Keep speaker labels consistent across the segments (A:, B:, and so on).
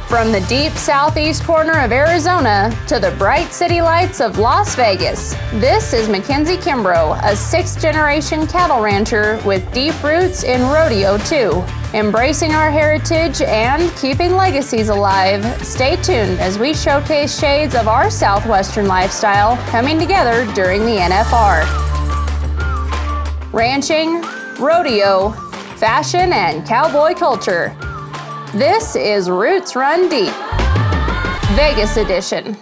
A: From the deep southeast corner of Arizona to the bright city lights of Las Vegas, this is Mackenzie Kimbrough, a sixth-generation cattle rancher with deep roots in rodeo too. Embracing our heritage and keeping legacies alive, stay tuned as we showcase shades of our southwestern lifestyle coming together during the NFR. Ranching, rodeo, fashion, and cowboy culture. This is Roots Run Deep, Vegas edition.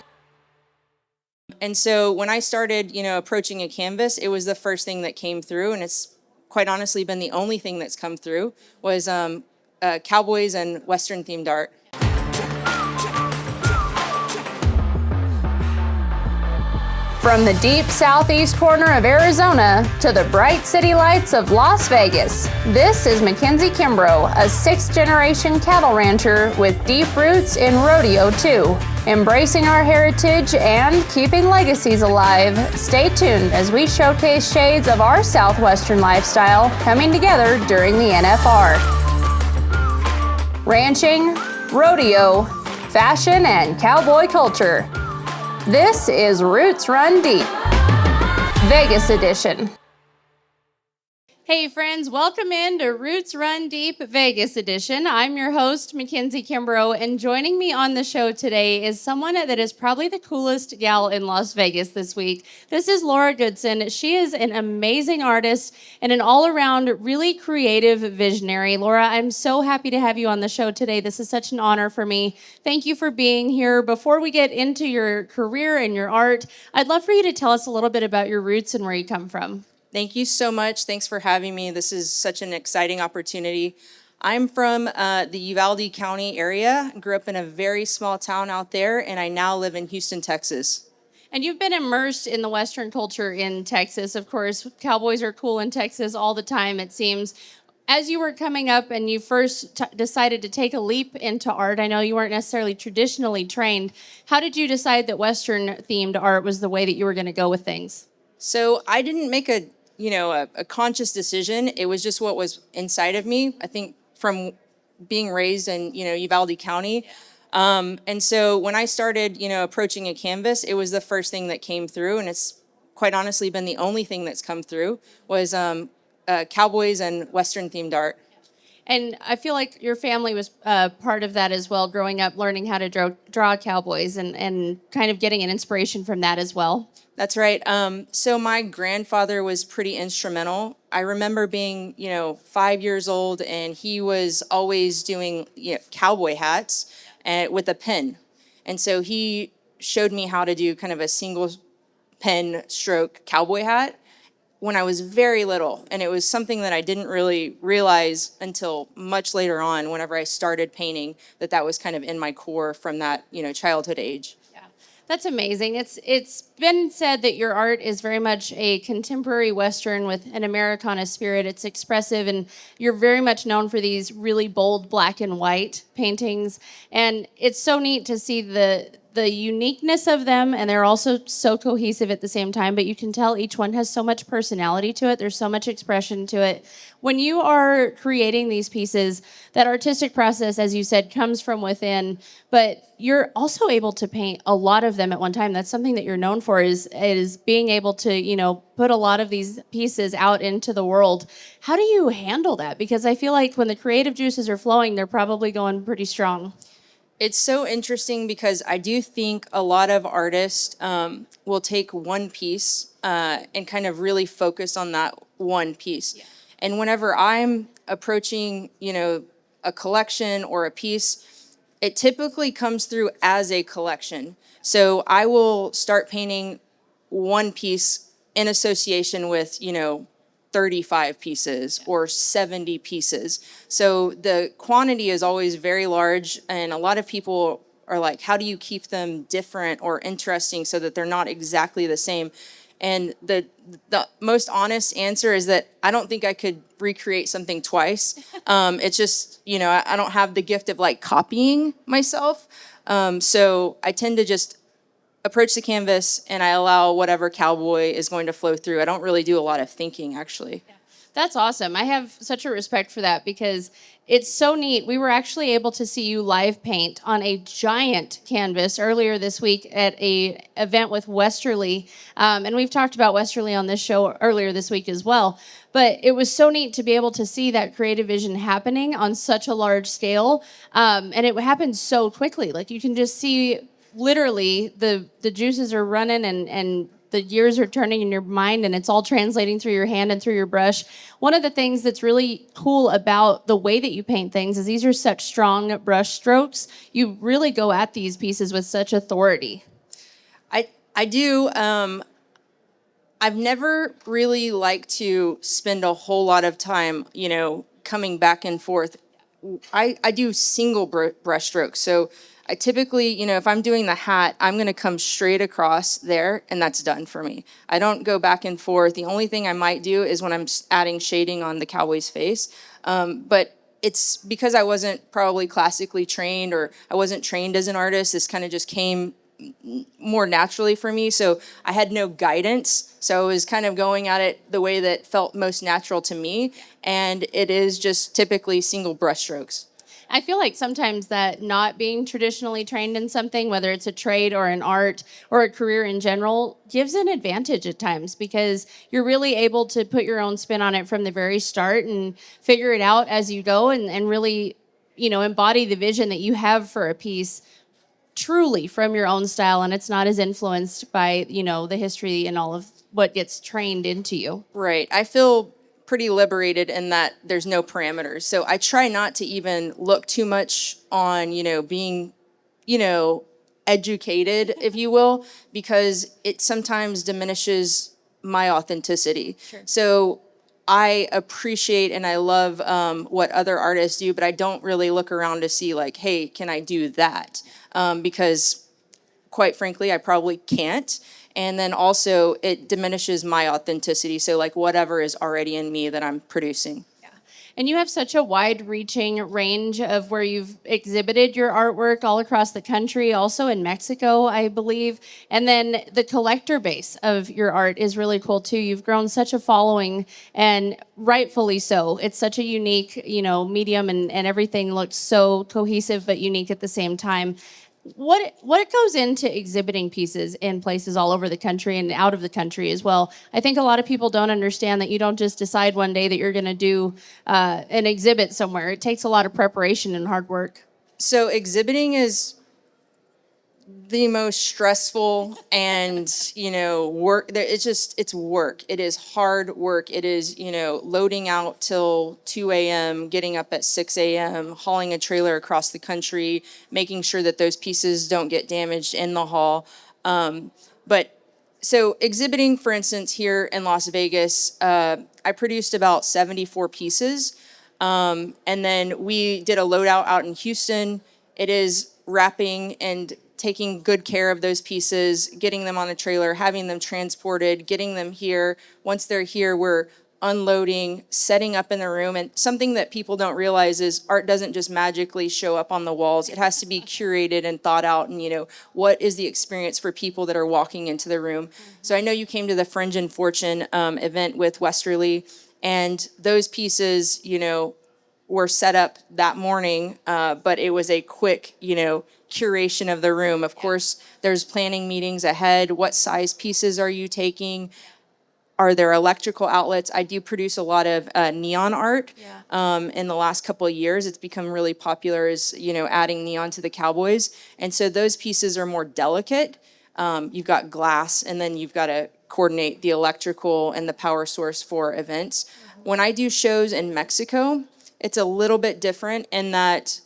B: And so when I started, approaching a canvas, it was the first thing that came through, and it's quite honestly been the only thing that's come through was cowboys and Western themed art.
A: From the deep southeast corner of Arizona to the bright city lights of Las Vegas, this is Mackenzie Kimbrough, a sixth-generation cattle rancher with deep roots in rodeo too. Embracing our heritage and keeping legacies alive, stay tuned as we showcase shades of our southwestern lifestyle coming together during the NFR. Ranching, rodeo, fashion, and cowboy culture. This is Roots Run Deep, Vegas edition. Hey friends, welcome into Roots Run Deep, Vegas edition. I'm your host, Mackenzie Kimbrough, and joining me on the show today is someone that is probably the coolest gal in Las Vegas this week. This is Laura Goodson. She is an amazing artist and an all-around really creative visionary. Laura, I'm so happy to have you on the show today. This is such an honor for me. Thank you for being here. Before we get into your career and your art, I'd love for you to tell us a little bit about your roots and where you come from.
B: Thank you so much. Thanks for having me. This is such an exciting opportunity. I'm from the Uvalde County area. Grew up in a very small town out there, and I now live in Houston, Texas.
A: And you've been immersed in the Western culture in Texas. Of course, cowboys are cool in Texas all the time, it seems. As you were coming up and you first decided to take a leap into art, I know you weren't necessarily traditionally trained. How did you decide that Western-themed art was the way that you were going to go with things?
B: So I didn't make a conscious decision. It was just what was inside of me, I think, from being raised in, Uvalde County. And so when I started, approaching a canvas, it was the first thing that came through, and it's quite honestly been the only thing that's come through was cowboys and Western themed art.
A: And I feel like your family was part of that as well, growing up, learning how to draw cowboys and kind of getting an inspiration from that as well.
B: That's right. So my grandfather was pretty instrumental. I remember being, 5 years old, and he was always doing cowboy hats with a pen. And so he showed me how to do kind of a single pen stroke cowboy hat when I was very little. And it was something that I didn't really realize until much later on, whenever I started painting, that was kind of in my core from that, childhood age.
A: That's amazing. It's been said that your art is very much a contemporary Western with an Americana spirit. It's expressive, and you're very much known for these really bold black and white paintings. And it's so neat to see the uniqueness of them, and they're also so cohesive at the same time, but you can tell each one has so much personality to it. There's so much expression to it. When you are creating these pieces, that artistic process, as you said, comes from within, but you're also able to paint a lot of them at one time. That's something that you're known for, is being able to, put a lot of these pieces out into the world. How do you handle that? Because I feel like when the creative juices are flowing, they're probably going pretty strong.
B: It's so interesting because I do think a lot of artists will take one piece and kind of really focus on that one piece. Yeah. And whenever I'm approaching, a collection or a piece, it typically comes through as a collection. So I will start painting one piece in association with, 35 pieces or 70 pieces. So the quantity is always very large, and a lot of people are like, how do you keep them different or interesting so that they're not exactly the same? And the most honest answer is that I don't think I could recreate something twice. It's just, I don't have the gift of copying myself. So I tend to just approach the canvas and I allow whatever cowboy is going to flow through. I don't really do a lot of thinking, actually.
A: Yeah. That's awesome. I have such a respect for that because it's so neat. We were actually able to see you live paint on a giant canvas earlier this week at a event with Westerly, and we've talked about Westerly on this show earlier this week as well. But it was so neat to be able to see that creative vision happening on such a large scale, and it happened so quickly. Like you can just see literally the juices are running and the gears are turning in your mind and it's all translating through your hand and through your brush. One of the things that's really cool about the way that you paint things is these are such strong brush strokes. You really go at these pieces with such authority.
B: I do. I've never really liked to spend a whole lot of time, coming back and forth. I do single brush strokes. So I typically, if I'm doing the hat, I'm going to come straight across there and that's done for me. I don't go back and forth. The only thing I might do is when I'm adding shading on the cowboy's face. But it's because I wasn't probably classically trained or I wasn't trained as an artist. This kind of just came more naturally for me. So I had no guidance. So I was kind of going at it the way that felt most natural to me. And it is just typically single brush strokes.
A: I feel like sometimes that not being traditionally trained in something, whether it's a trade or an art or a career in general, gives an advantage at times because you're really able to put your own spin on it from the very start and figure it out as you go and really, embody the vision that you have for a piece truly from your own style, and it's not as influenced by the history and all of what gets trained into you.
B: Right. I feel pretty liberated in that there's no parameters. So I try not to even look too much on, being, educated, if you will, because it sometimes diminishes my authenticity.
A: Sure.
B: So I appreciate and I love what other artists do, but I don't really look around to see like, hey, can I do that? Because quite frankly, I probably can't. And then also it diminishes my authenticity. So like whatever is already in me that I'm producing.
A: And you have such a wide-reaching range of where you've exhibited your artwork all across the country, also in Mexico, I believe. And then the collector base of your art is really cool too. You've grown such a following, and rightfully so. It's such a unique, medium, and everything looks so cohesive but unique at the same time. What goes into exhibiting pieces in places all over the country and out of the country as well? I think a lot of people don't understand that you don't just decide one day that you're going to do an exhibit somewhere. It takes a lot of preparation and hard work.
B: So exhibiting is the most stressful and work. It's work. It is hard work. It is loading out till 2 a.m., getting up at 6 a.m., hauling a trailer across the country, making sure that those pieces don't get damaged in the haul. But so exhibiting, for instance, here in Las Vegas, I produced about 74 pieces. And then we did a loadout out in Houston. It is wrapping and taking good care of those pieces, getting them on a trailer, having them transported, getting them here. Once they're here, we're unloading, setting up in the room. And something that people don't realize is art doesn't just magically show up on the walls. It has to be curated and thought out. And, what is the experience for people that are walking into the room? So I know you came to the Fringe and Fortune event with Westerly, and those pieces, were set up that morning, but it was a quick, curation of the room. Of course, there's planning meetings ahead. What size pieces are you taking? Are there electrical outlets? I do produce a lot of neon art. In the last couple of years, it's become really popular as, adding neon to the cowboys. And so those pieces are more delicate. You've got glass, and then you've got to coordinate the electrical and the power source for events. When I do shows in Mexico, it's a little bit different in that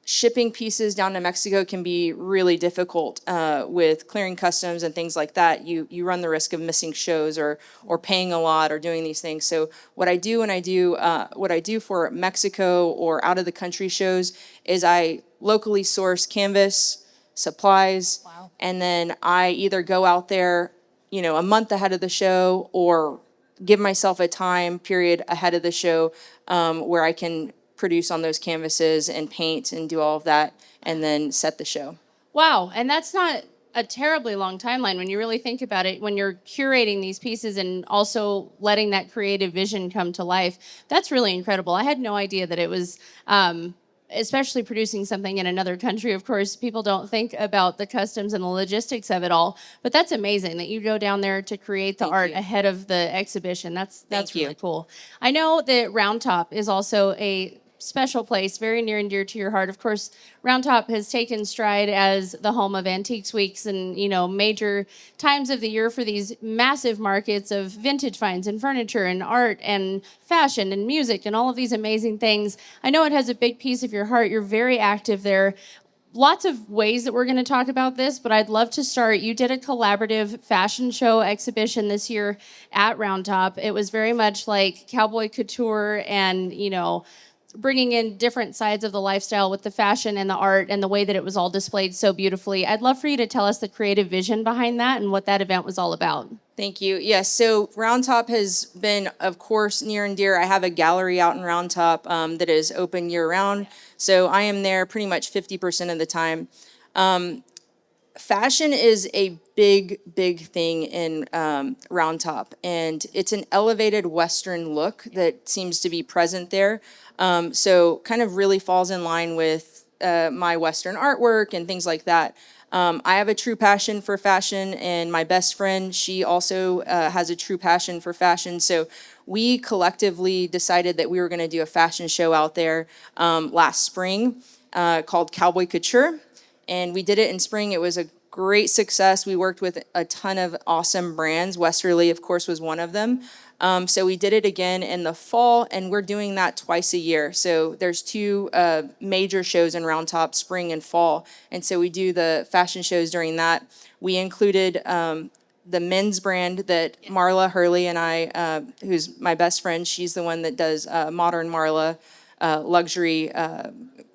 B: shipping pieces down to Mexico can be really difficult with clearing customs and things like that. You run the risk of missing shows or paying a lot or doing these things. So what I do when I do what I do for Mexico or out of the country shows is I locally source canvas, supplies, and then I either go out there, a month ahead of the show or give myself a time period ahead of the show where I can produce on those canvases and paint and do all of that and then set the show.
A: Wow, and that's not a terribly long timeline when you really think about it. When you're curating these pieces and also letting that creative vision come to life, that's really incredible. I had no idea that it was, especially producing something in another country. Of course, people don't think about the customs and the logistics of it all, but that's amazing that you go down there to create the
B: Thank
A: art
B: you.
A: ahead of the exhibition. That's
B: Thank you.
A: really cool. I know that Round Top is also a special place, very near and dear to your heart. Of course, Round Top has taken stride as the home of Antiques Weeks and, major times of the year for these massive markets of vintage finds and furniture and art and fashion and music and all of these amazing things. I know it has a big piece of your heart. You're very active there. Lots of ways that we're going to talk about this, but I'd love to start. You did a collaborative fashion show exhibition this year at Round Top. It was very much like cowboy couture and, bringing in different sides of the lifestyle with the fashion and the art and the way that it was all displayed so beautifully. I'd love for you to tell us the creative vision behind that and what that event was all about.
B: Thank you. Yes, so Round Top has been, of course, near and dear. I have a gallery out in Round Top that is open year round. So I am there pretty much 50% of the time. Fashion is a big, big thing in Round Top, and it's an elevated Western look that seems to be present there. So kind of really falls in line with my Western artwork and things like that. I have a true passion for fashion, and my best friend, she also has a true passion for fashion. So we collectively decided that we were going to do a fashion show out there last spring called Cowboy Couture. And we did it in spring. It was a great success. We worked with a ton of awesome brands. Westerly, of course, was one of them. So we did it again in the fall, and we're doing that twice a year. So there's two major shows in Round Top, spring and fall. And so we do the fashion shows during that. We included the men's brand that Marla Hurley and I, who's my best friend, she's the one that does Modern Marla luxury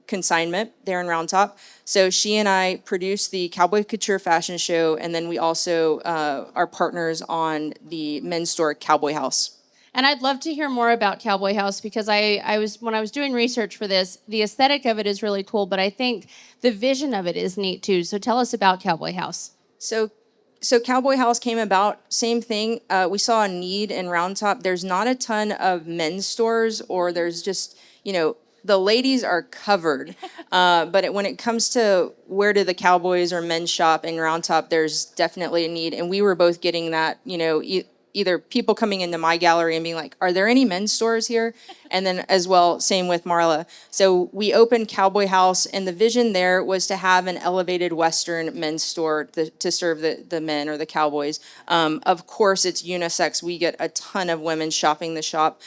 B: consignment there in Round Top. So she and I produced the Cowboy Couture fashion show, and then we also are partners on the men's store Cowboy House.
A: And I'd love to hear more about Cowboy House because I was when I was doing research for this, the aesthetic of it is really cool, but I think the vision of it is neat too. So tell us about Cowboy House.
B: So Cowboy House came about, same thing. We saw a need in Round Top. There's not a ton of men's stores, or there's just, the ladies are covered. But when it comes to where do the cowboys or men shop in Round Top, there's definitely a need. And we were both getting that, either people coming into my gallery and being like, are there any men's stores here? And then as well, same with Marla. So we opened Cowboy House, and the vision there was to have an elevated Western men's store to serve the men or the cowboys. Of course, it's unisex. We get a ton of women shopping the shop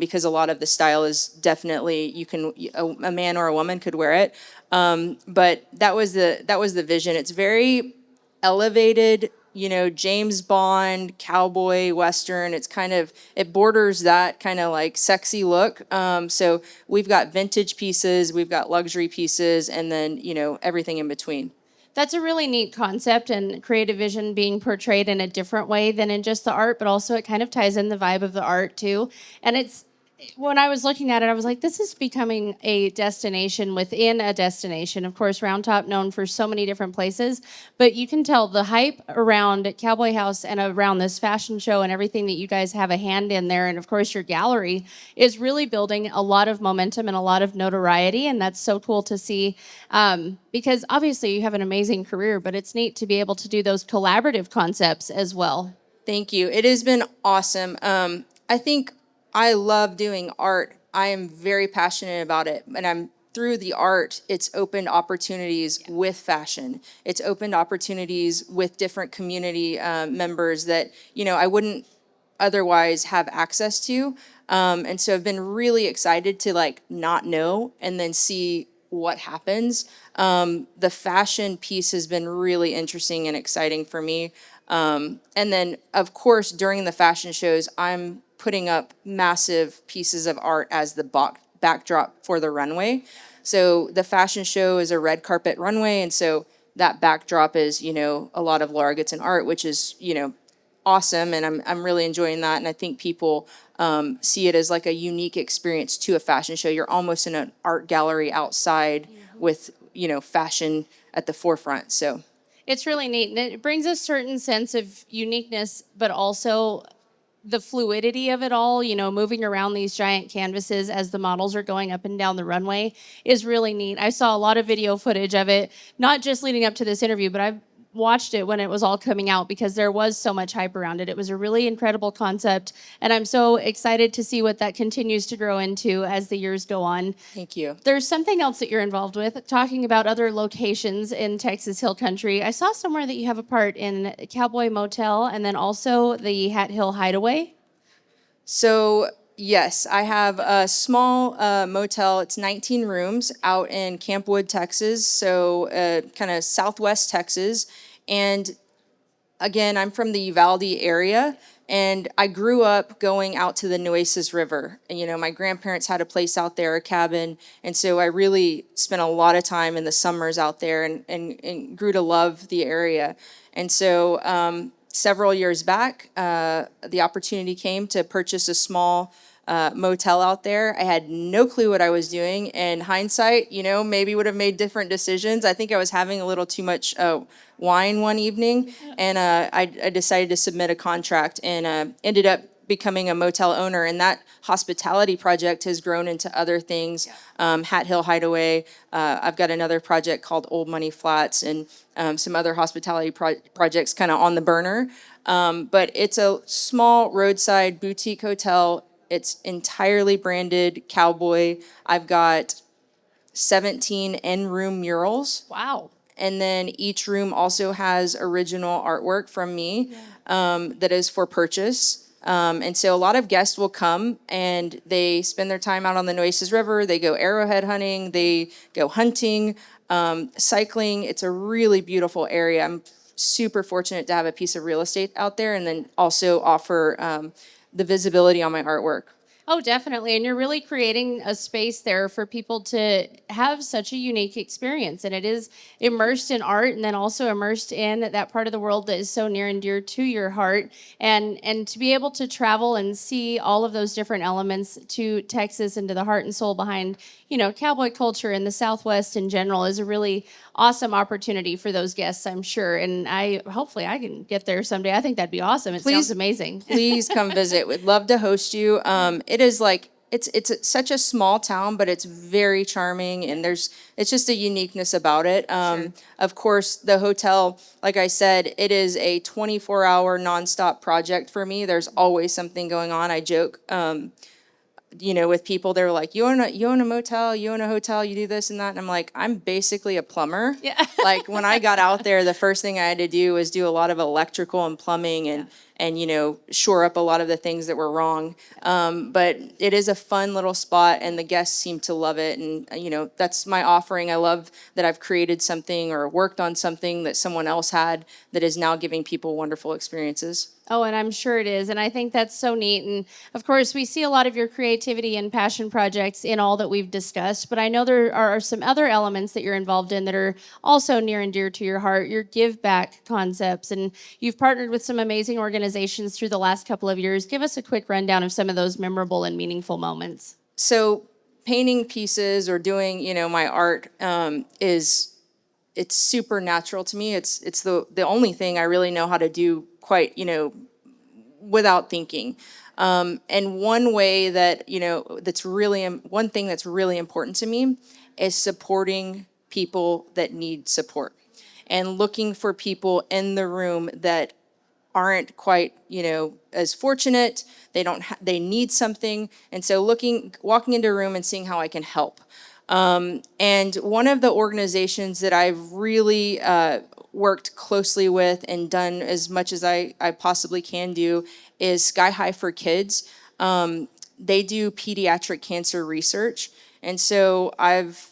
B: because a lot of the style is definitely, a man or a woman could wear it. But that was the vision. It's very elevated, James Bond, cowboy, Western. It borders that kind of like sexy look. So we've got vintage pieces, we've got luxury pieces, and then, everything in between.
A: That's a really neat concept and creative vision being portrayed in a different way than in just the art, but also it kind of ties in the vibe of the art too. And when I was looking at it, I was like, this is becoming a destination within a destination. Of course, Round Top known for so many different places, but you can tell the hype around Cowboy House and around this fashion show and everything that you guys have a hand in there. And of course, your gallery is really building a lot of momentum and a lot of notoriety. And that's so cool to see because obviously you have an amazing career, but it's neat to be able to do those collaborative concepts as well.
B: Thank you. It has been awesome. I think I love doing art. I am very passionate about it, and through the art, it's opened opportunities with fashion. It's opened opportunities with different community members that, I wouldn't otherwise have access to. And so I've been really excited to not know and then see what happens. The fashion piece has been really interesting and exciting for me. And then, of course, during the fashion shows, I'm putting up massive pieces of art as the backdrop for the runway. So the fashion show is a red carpet runway, and so that backdrop is, a lot of Laura Goodson art, which is, awesome, and I'm really enjoying that. And I think people see it as like a unique experience to a fashion show. You're almost in an art gallery outside with, fashion at the forefront. So.
A: It's really neat, and it brings a certain sense of uniqueness, but also the fluidity of it all, moving around these giant canvases as the models are going up and down the runway is really neat. I saw a lot of video footage of it, not just leading up to this interview, but I've watched it when it was all coming out because there was so much hype around it. It was a really incredible concept, and I'm so excited to see what that continues to grow into as the years go on.
B: Thank you.
A: There's something else that you're involved with, talking about other locations in Texas Hill Country. I saw somewhere that you have a part in Cowboy Motel and then also the Hat Hill Hideaway.
B: So, yes, I have a small motel. It's 19 rooms out in Campwood, Texas, so kind of southwest Texas. And again, I'm from the Uvalde area, and I grew up going out to the Nueces River. And, my grandparents had a place out there, a cabin, and so I really spent a lot of time in the summers out there and grew to love the area. And so several years back, the opportunity came to purchase a small motel out there. I had no clue what I was doing. In hindsight, maybe would have made different decisions. I think I was having a little too much wine one evening, and I decided to submit a contract and ended up becoming a motel owner. And that hospitality project has grown into other things. Hat Hill Hideaway. I've got another project called Old Money Flats, and some other hospitality projects kind of on the burner. But it's a small roadside boutique hotel. It's entirely branded Cowboy. I've got 17 in-room murals.
A: Wow.
B: And then each room also has original artwork from me that is for purchase. And so a lot of guests will come and they spend their time out on the Nueces River. They go arrowhead hunting. They go hunting, cycling. It's a really beautiful area. I'm super fortunate to have a piece of real estate out there and then also offer the visibility on my artwork.
A: Oh, definitely. And you're really creating a space there for people to have such a unique experience. And it is immersed in art and then also immersed in that part of the world that is so near and dear to your heart. And to be able to travel and see all of those different elements to Texas and to the heart and soul behind, cowboy culture in the Southwest in general is a really awesome opportunity for those guests, I'm sure. And hopefully I can get there someday. I think that'd be awesome. It sounds amazing.
B: Please come visit. We'd love to host you. It is like it's such a small town, but it's very charming, and it's just a uniqueness about it.
A: Sure.
B: Of course, the hotel, like I said, it is a 24-hour nonstop project for me. There's always something going on. I joke. With people, they're like, you own a motel, you own a hotel, you do this and that. And I'm like, I'm basically a plumber.
A: Yeah.
B: Like when I got out there, the first thing I had to do was do a lot of electrical and plumbing and shore up a lot of the things that were wrong. But it is a fun little spot and the guests seem to love it. And, that's my offering. I love that I've created something or worked on something that someone else had that is now giving people wonderful experiences.
A: Oh, and I'm sure it is. And I think that's so neat. And of course, we see a lot of your creativity and passion projects in all that we've discussed. But I know there are some other elements that you're involved in that are also near and dear to your heart, your give back concepts. And you've partnered with some amazing organizations through the last couple of years. Give us a quick rundown of some of those memorable and meaningful moments.
B: So painting pieces or doing, my art it's super natural to me. It's the only thing I really know how to do quite, without thinking. And one way that, one thing that's really important to me is supporting people that need support and looking for people in the room that aren't quite, as fortunate. They need something. And so walking into a room and seeing how I can help. And one of the organizations that I've really worked closely with and done as much as I possibly can do is Sky High for Kids. They do pediatric cancer research. And so I've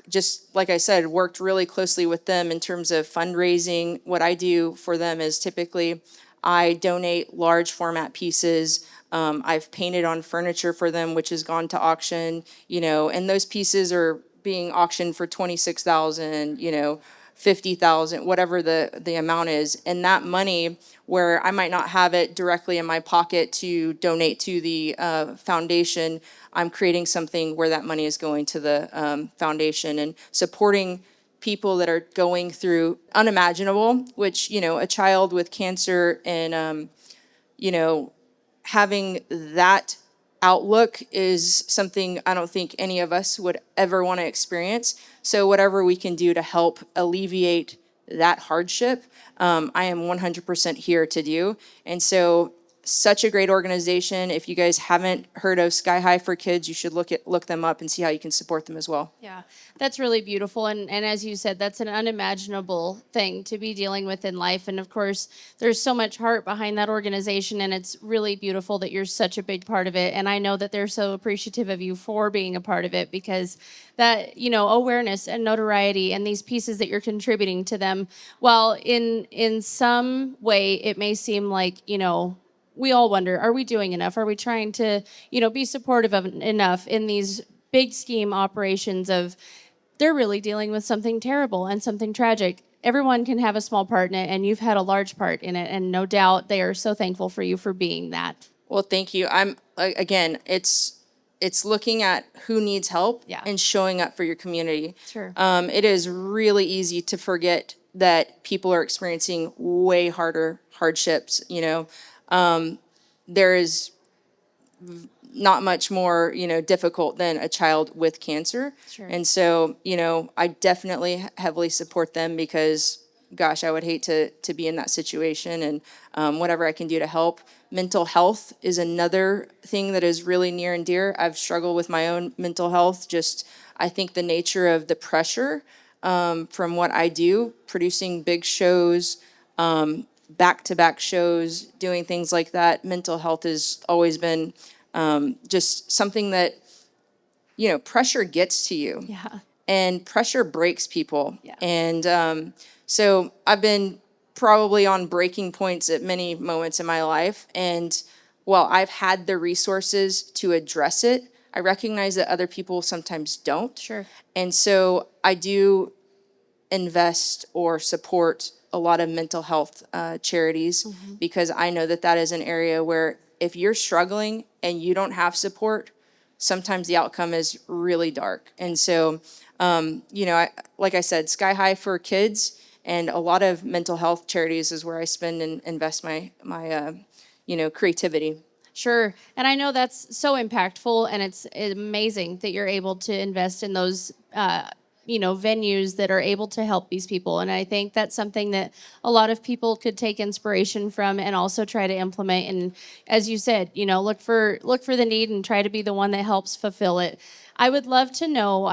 B: just, like I said, worked really closely with them in terms of fundraising. What I do for them is typically I donate large format pieces. I've painted on furniture for them, which has gone to auction, and those pieces are being auctioned for $26,000, 50,000, whatever the amount is. And that money, where I might not have it directly in my pocket to donate to the foundation, I'm creating something where that money is going to the foundation and supporting people that are going through unimaginable, which, a child with cancer and, having that outlook is something I don't think any of us would ever want to experience. So whatever we can do to help alleviate that hardship, I am 100% here to do. And so such a great organization. If you guys haven't heard of Sky High for Kids, you should look them up and see how you can support them as well.
A: Yeah, that's really beautiful. And as you said, that's an unimaginable thing to be dealing with in life. And of course, there's so much heart behind that organization. And it's really beautiful that you're such a big part of it. And I know that they're so appreciative of you for being a part of it, because that, awareness and notoriety and these pieces that you're contributing to them, while in some way it may seem like, we all wonder, are we doing enough? Are we trying to, be supportive of enough in these big scheme operations of they're really dealing with something terrible and something tragic? Everyone can have a small part in it, and you've had a large part in it. And no doubt they are so thankful for you for being that.
B: Well, thank you. Again, it's looking at who needs help and showing up for your community.
A: Sure.
B: It is really easy to forget that people are experiencing way harder hardships, there is not much more, difficult than a child with cancer.
A: Sure.
B: And so, I definitely heavily support them because, gosh, I would hate to be in that situation, and whatever I can do to help. Mental health is another thing that is really near and dear. I've struggled with my own mental health. Just, I think the nature of the pressure from what I do, producing big shows, back-to-back shows, doing things like that. Mental health has always been just something that, pressure gets to you.
A: Yeah.
B: And pressure breaks people.
A: Yeah.
B: And so I've been probably on breaking points at many moments in my life. And while I've had the resources to address it, I recognize that other people sometimes don't.
A: Sure.
B: And so I do invest or support a lot of mental health charities, because I know that is an area where if you're struggling and you don't have support, sometimes the outcome is really dark. And so, like I said, Sky High for Kids and a lot of mental health charities is where I spend and invest my creativity.
A: Sure. And I know that's so impactful, and it's amazing that you're able to invest in those venues that are able to help these people. And I think that's something that a lot of people could take inspiration from and also try to implement. And as you said, look for the need and try to be the one that helps fulfill it. I would love to know,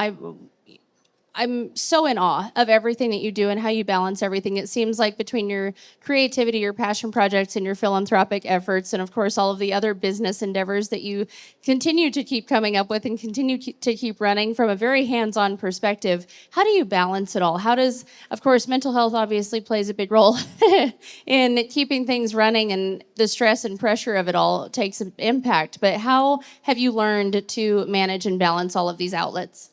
A: I'm so in awe of everything that you do and how you balance everything. It seems like between your creativity, your passion projects, and your philanthropic efforts, and of course all of the other business endeavors that you continue to keep coming up with and continue to keep running from a very hands-on perspective, how do you balance it all? How does, of course, mental health obviously plays a big role in keeping things running, and the stress and pressure of it all takes an impact. But how have you learned to manage and balance all of these outlets?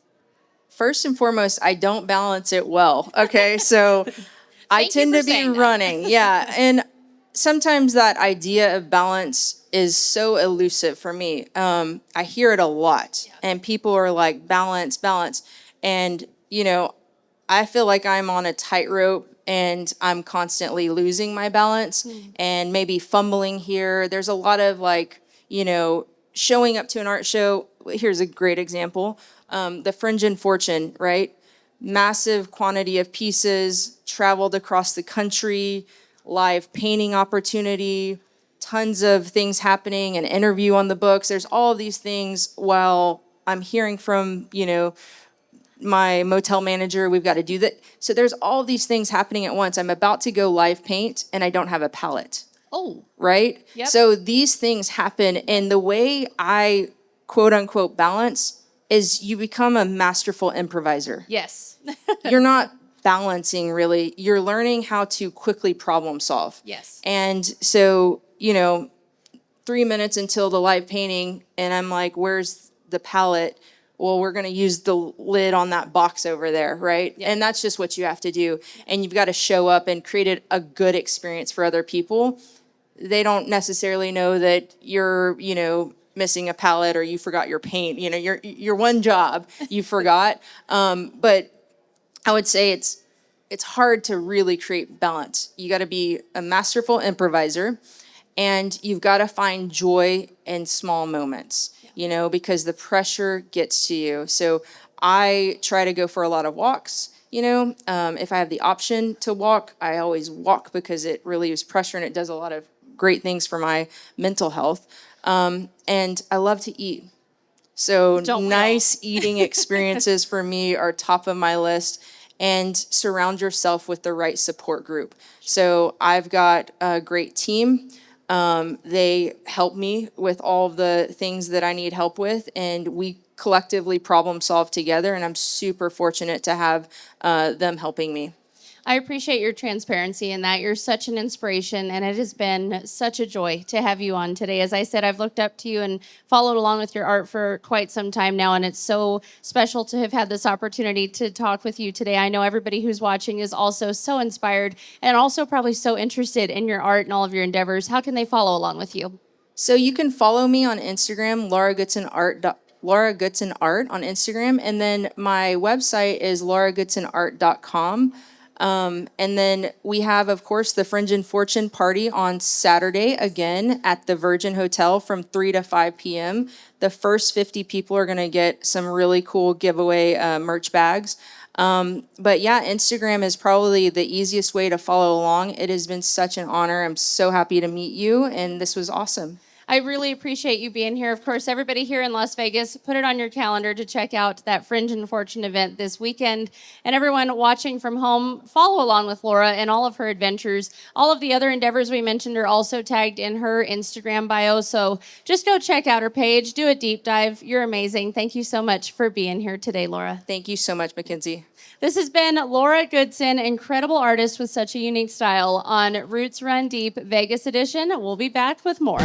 B: First and foremost, I don't balance it well. Okay, so I tend to be running. Yeah, and sometimes that idea of balance is so elusive for me. I hear it a lot, and people are like, balance, balance. And, I feel like I'm on a tightrope and I'm constantly losing my balance and maybe fumbling here. There's a lot of showing up to an art show. Here's a great example. The Fringe and Fortune, right? Massive quantity of pieces, traveled across the country, live painting opportunity, tons of things happening, an interview on the books. There's all of these things while I'm hearing from, my motel manager, we've got to do that. So there's all these things happening at once. I'm about to go live paint and I don't have a palette.
A: Oh.
B: Right?
A: Yep.
B: So these things happen, and the way I quote unquote balance is you become a masterful improviser.
A: Yes.
B: You're not balancing really. You're learning how to quickly problem solve.
A: Yes.
B: And so, 3 minutes until the live painting, and I'm like, where's the palette? Well, we're going to use the lid on that box over there, right? Yep. And that's just what you have to do. And you've got to show up and create a good experience for other people. They don't necessarily know that you're, missing a palette or you forgot your paint. Your one job you forgot. But I would say it's hard to really create balance. You got to be a masterful improviser, and you've got to find joy in small moments, because the pressure gets to you. So I try to go for a lot of walks. If I have the option to walk, I always walk because it relieves pressure and it does a lot of great things for my mental health. And I love to eat. So
A: Don't we
B: nice eating experiences for me are top of my list, and surround yourself with the right support group. So I've got a great team. They help me with all of the things that I need help with, and we collectively problem solve together, and I'm super fortunate to have them helping me.
A: I appreciate your transparency in that. You're such an inspiration, and it has been such a joy to have you on today. As I said, I've looked up to you and followed along with your art for quite some time now, and it's so special to have had this opportunity to talk with you today. I know everybody who's watching is also so inspired and also probably so interested in your art and all of your endeavors. How can they follow along with you?
B: So you can follow me on Instagram, Laura Goodson Art on Instagram, and then my website is lauragoodsonart.com. And then we have, of course, the Fringe and Fortune party on Saturday, again, at the Virgin Hotel from 3 to 5 p.m. The first 50 people are going to get some really cool giveaway merch bags. But yeah, Instagram is probably the easiest way to follow along. It has been such an honor. I'm so happy to meet you, and this was awesome.
A: I really appreciate you being here. Of course, everybody here in Las Vegas, put it on your calendar to check out that Fringe and Fortune event this weekend. And everyone watching from home, follow along with Laura and all of her adventures. All of the other endeavors we mentioned are also tagged in her Instagram bio. So just go check out her page, do a deep dive. You're amazing. Thank you so much for being here today, Laura.
B: Thank you so much, Mackenzie.
A: This has been Laura Goodson, incredible artist with such a unique style, on Roots Run Deep Vegas edition. We'll be back with more.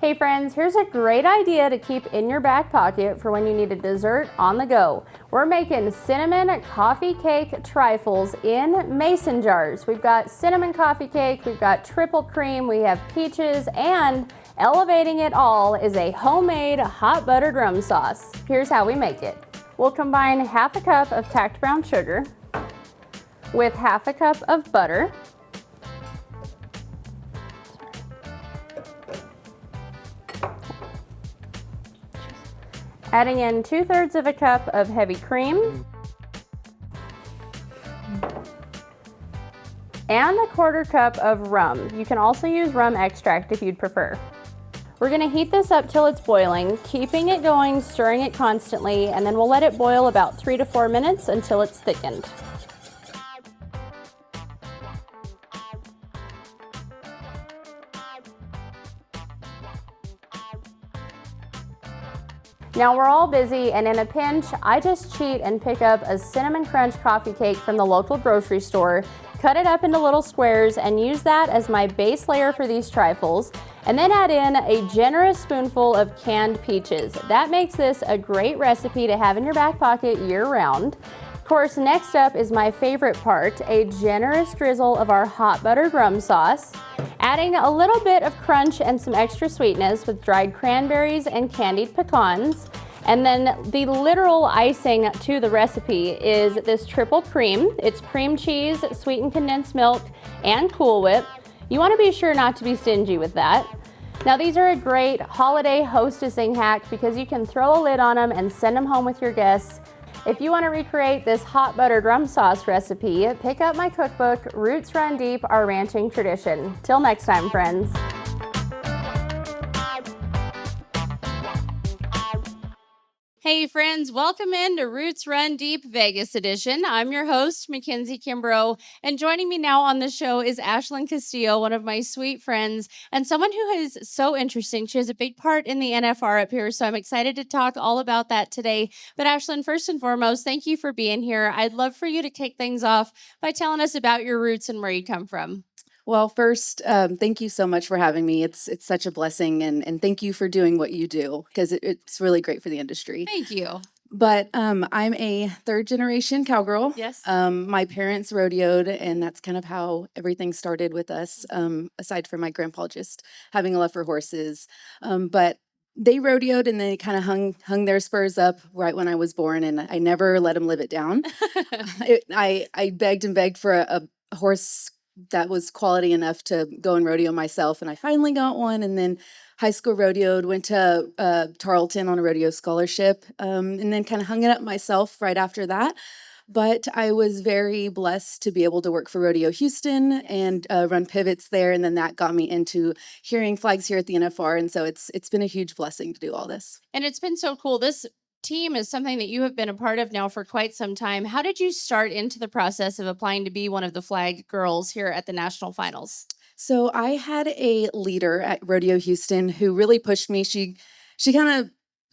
A: Hey friends, here's a great idea to keep in your back pocket for when you need a dessert on the go. We're making cinnamon coffee cake trifles in mason jars. We've got cinnamon coffee cake, we've got triple cream, we have peaches, and elevating it all is a homemade hot buttered rum sauce. Here's how we make it. We'll combine half a cup of tacked brown sugar with half a cup of butter, adding in 2/3 of a cup of heavy cream and a 1/4 cup of rum. You can also use rum extract if you'd prefer. We're gonna heat this up till it's boiling, keeping it going, stirring it constantly, and then we'll let it boil about 3 to 4 minutes until it's thickened. Now we're all busy, and in a pinch, I just cheat and pick up a cinnamon crunch coffee cake from the local grocery store, cut it up into little squares, and use that as my base layer for these trifles, and then add in a generous spoonful of canned peaches. That makes this a great recipe to have in your back pocket year-round. Of course, next up is my favorite part, a generous drizzle of our hot buttered rum sauce, adding a little bit of crunch and some extra sweetness with dried cranberries and candied pecans. And then the literal icing to the recipe is this triple cream. It's cream cheese, sweetened condensed milk, and Cool Whip. You want to be sure not to be stingy with that. Now these are a great holiday hostessing hack because you can throw a lid on them and send them home with your guests. If you want to recreate this hot buttered rum sauce recipe, pick up my cookbook, Roots Run Deep, Our Ranching Tradition. Till next time, friends. Hey friends, welcome into Roots Run Deep Vegas edition. I'm your host, Mackenzie Kimbrough, and joining me now on the show is Ashlynn Castillo, one of my sweet friends, and someone who is so interesting. She has a big part in the NFR up here, so I'm excited to talk all about that today. But Ashlynn, first and foremost, thank you for being here. I'd love for you to kick things off by telling us about your roots and where you come from.
C: Well, first, thank you so much for having me. It's such a blessing, and thank you for doing what you do because it's really great for the industry.
A: Thank you.
C: But I'm a third generation cowgirl.
A: Yes.
C: My parents rodeoed, and that's kind of how everything started with us. Aside from my grandpa just having a love for horses, but they rodeoed and they kind of hung their spurs up right when I was born, and I never let them live it down. I begged and begged for a horse that was quality enough to go and rodeo myself, and I finally got one. And then high school rodeoed, went to Tarleton on a rodeo scholarship, and then kind of hung it up myself right after that. But I was very blessed to be able to work for Rodeo Houston and run pivots there, and then that got me into hearing flags here at the NFR, and so it's been a huge blessing to do all this.
A: And it's been so cool. This team is something that you have been a part of now for quite some time. How did you start into the process of applying to be one of the flag girls here at the national finals?
C: So I had a leader at Rodeo Houston who really pushed me. She kind of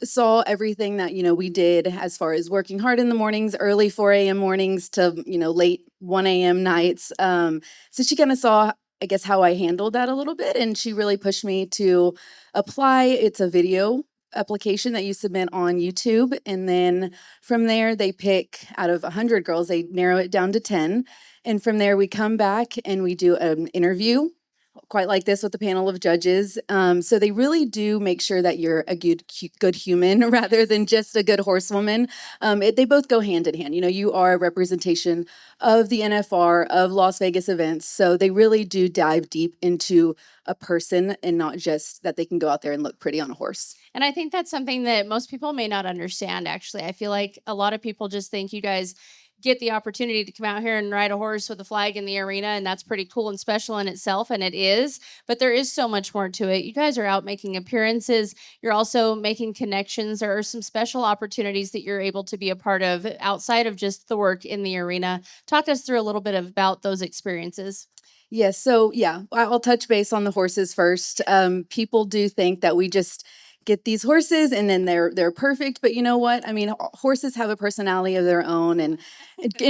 C: saw everything that, we did as far as working hard in the mornings, early 4 a.m. mornings to, late 1 a.m. nights. So she kind of saw, I guess, how I handled that a little bit, and she really pushed me to apply. It's a video application that you submit on YouTube, and then from there they pick out of 100 girls, they narrow it down to 10. And from there, we come back and we do an interview, quite like this, with a panel of judges. So they really do make sure that you're a good human rather than just a good horsewoman. They both go hand in hand. You are a representation of the NFR, of Las Vegas events. So they really do dive deep into a person and not just that they can go out there and look pretty on a horse.
A: And I think that's something that most people may not understand, actually. I feel like a lot of people just think you guys get the opportunity to come out here and ride a horse with a flag in the arena, and that's pretty cool and special in itself, and it is. But there is so much more to it. You guys are out making appearances. You're also making connections. There are some special opportunities that you're able to be a part of outside of just the work in the arena. Talk us through a little bit about those experiences.
C: Yes. So yeah, I'll touch base on the horses first. People do think that we just get these horses and then they're perfect, but you know what? I mean, horses have a personality of their own, and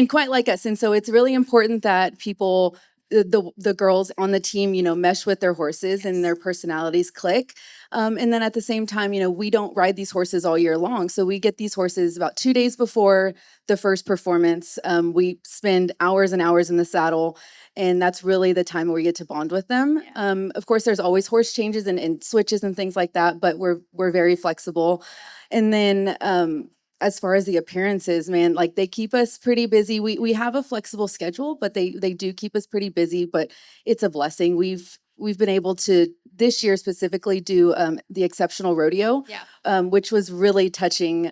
C: quite like us. And so it's really important that people, the girls on the team, mesh with their horses and their personalities click. And then at the same time, we don't ride these horses all year long. So we get these horses about 2 days before the first performance. We spend hours and hours in the saddle, and that's really the time where we get to bond with them. Of course, there's always horse changes and switches and things like that, but we're very flexible. And then as far as the appearances, man, like they keep us pretty busy. We have a flexible schedule, but they do keep us pretty busy. But it's a blessing. We've been able to this year specifically do the exceptional rodeo, which was really touching.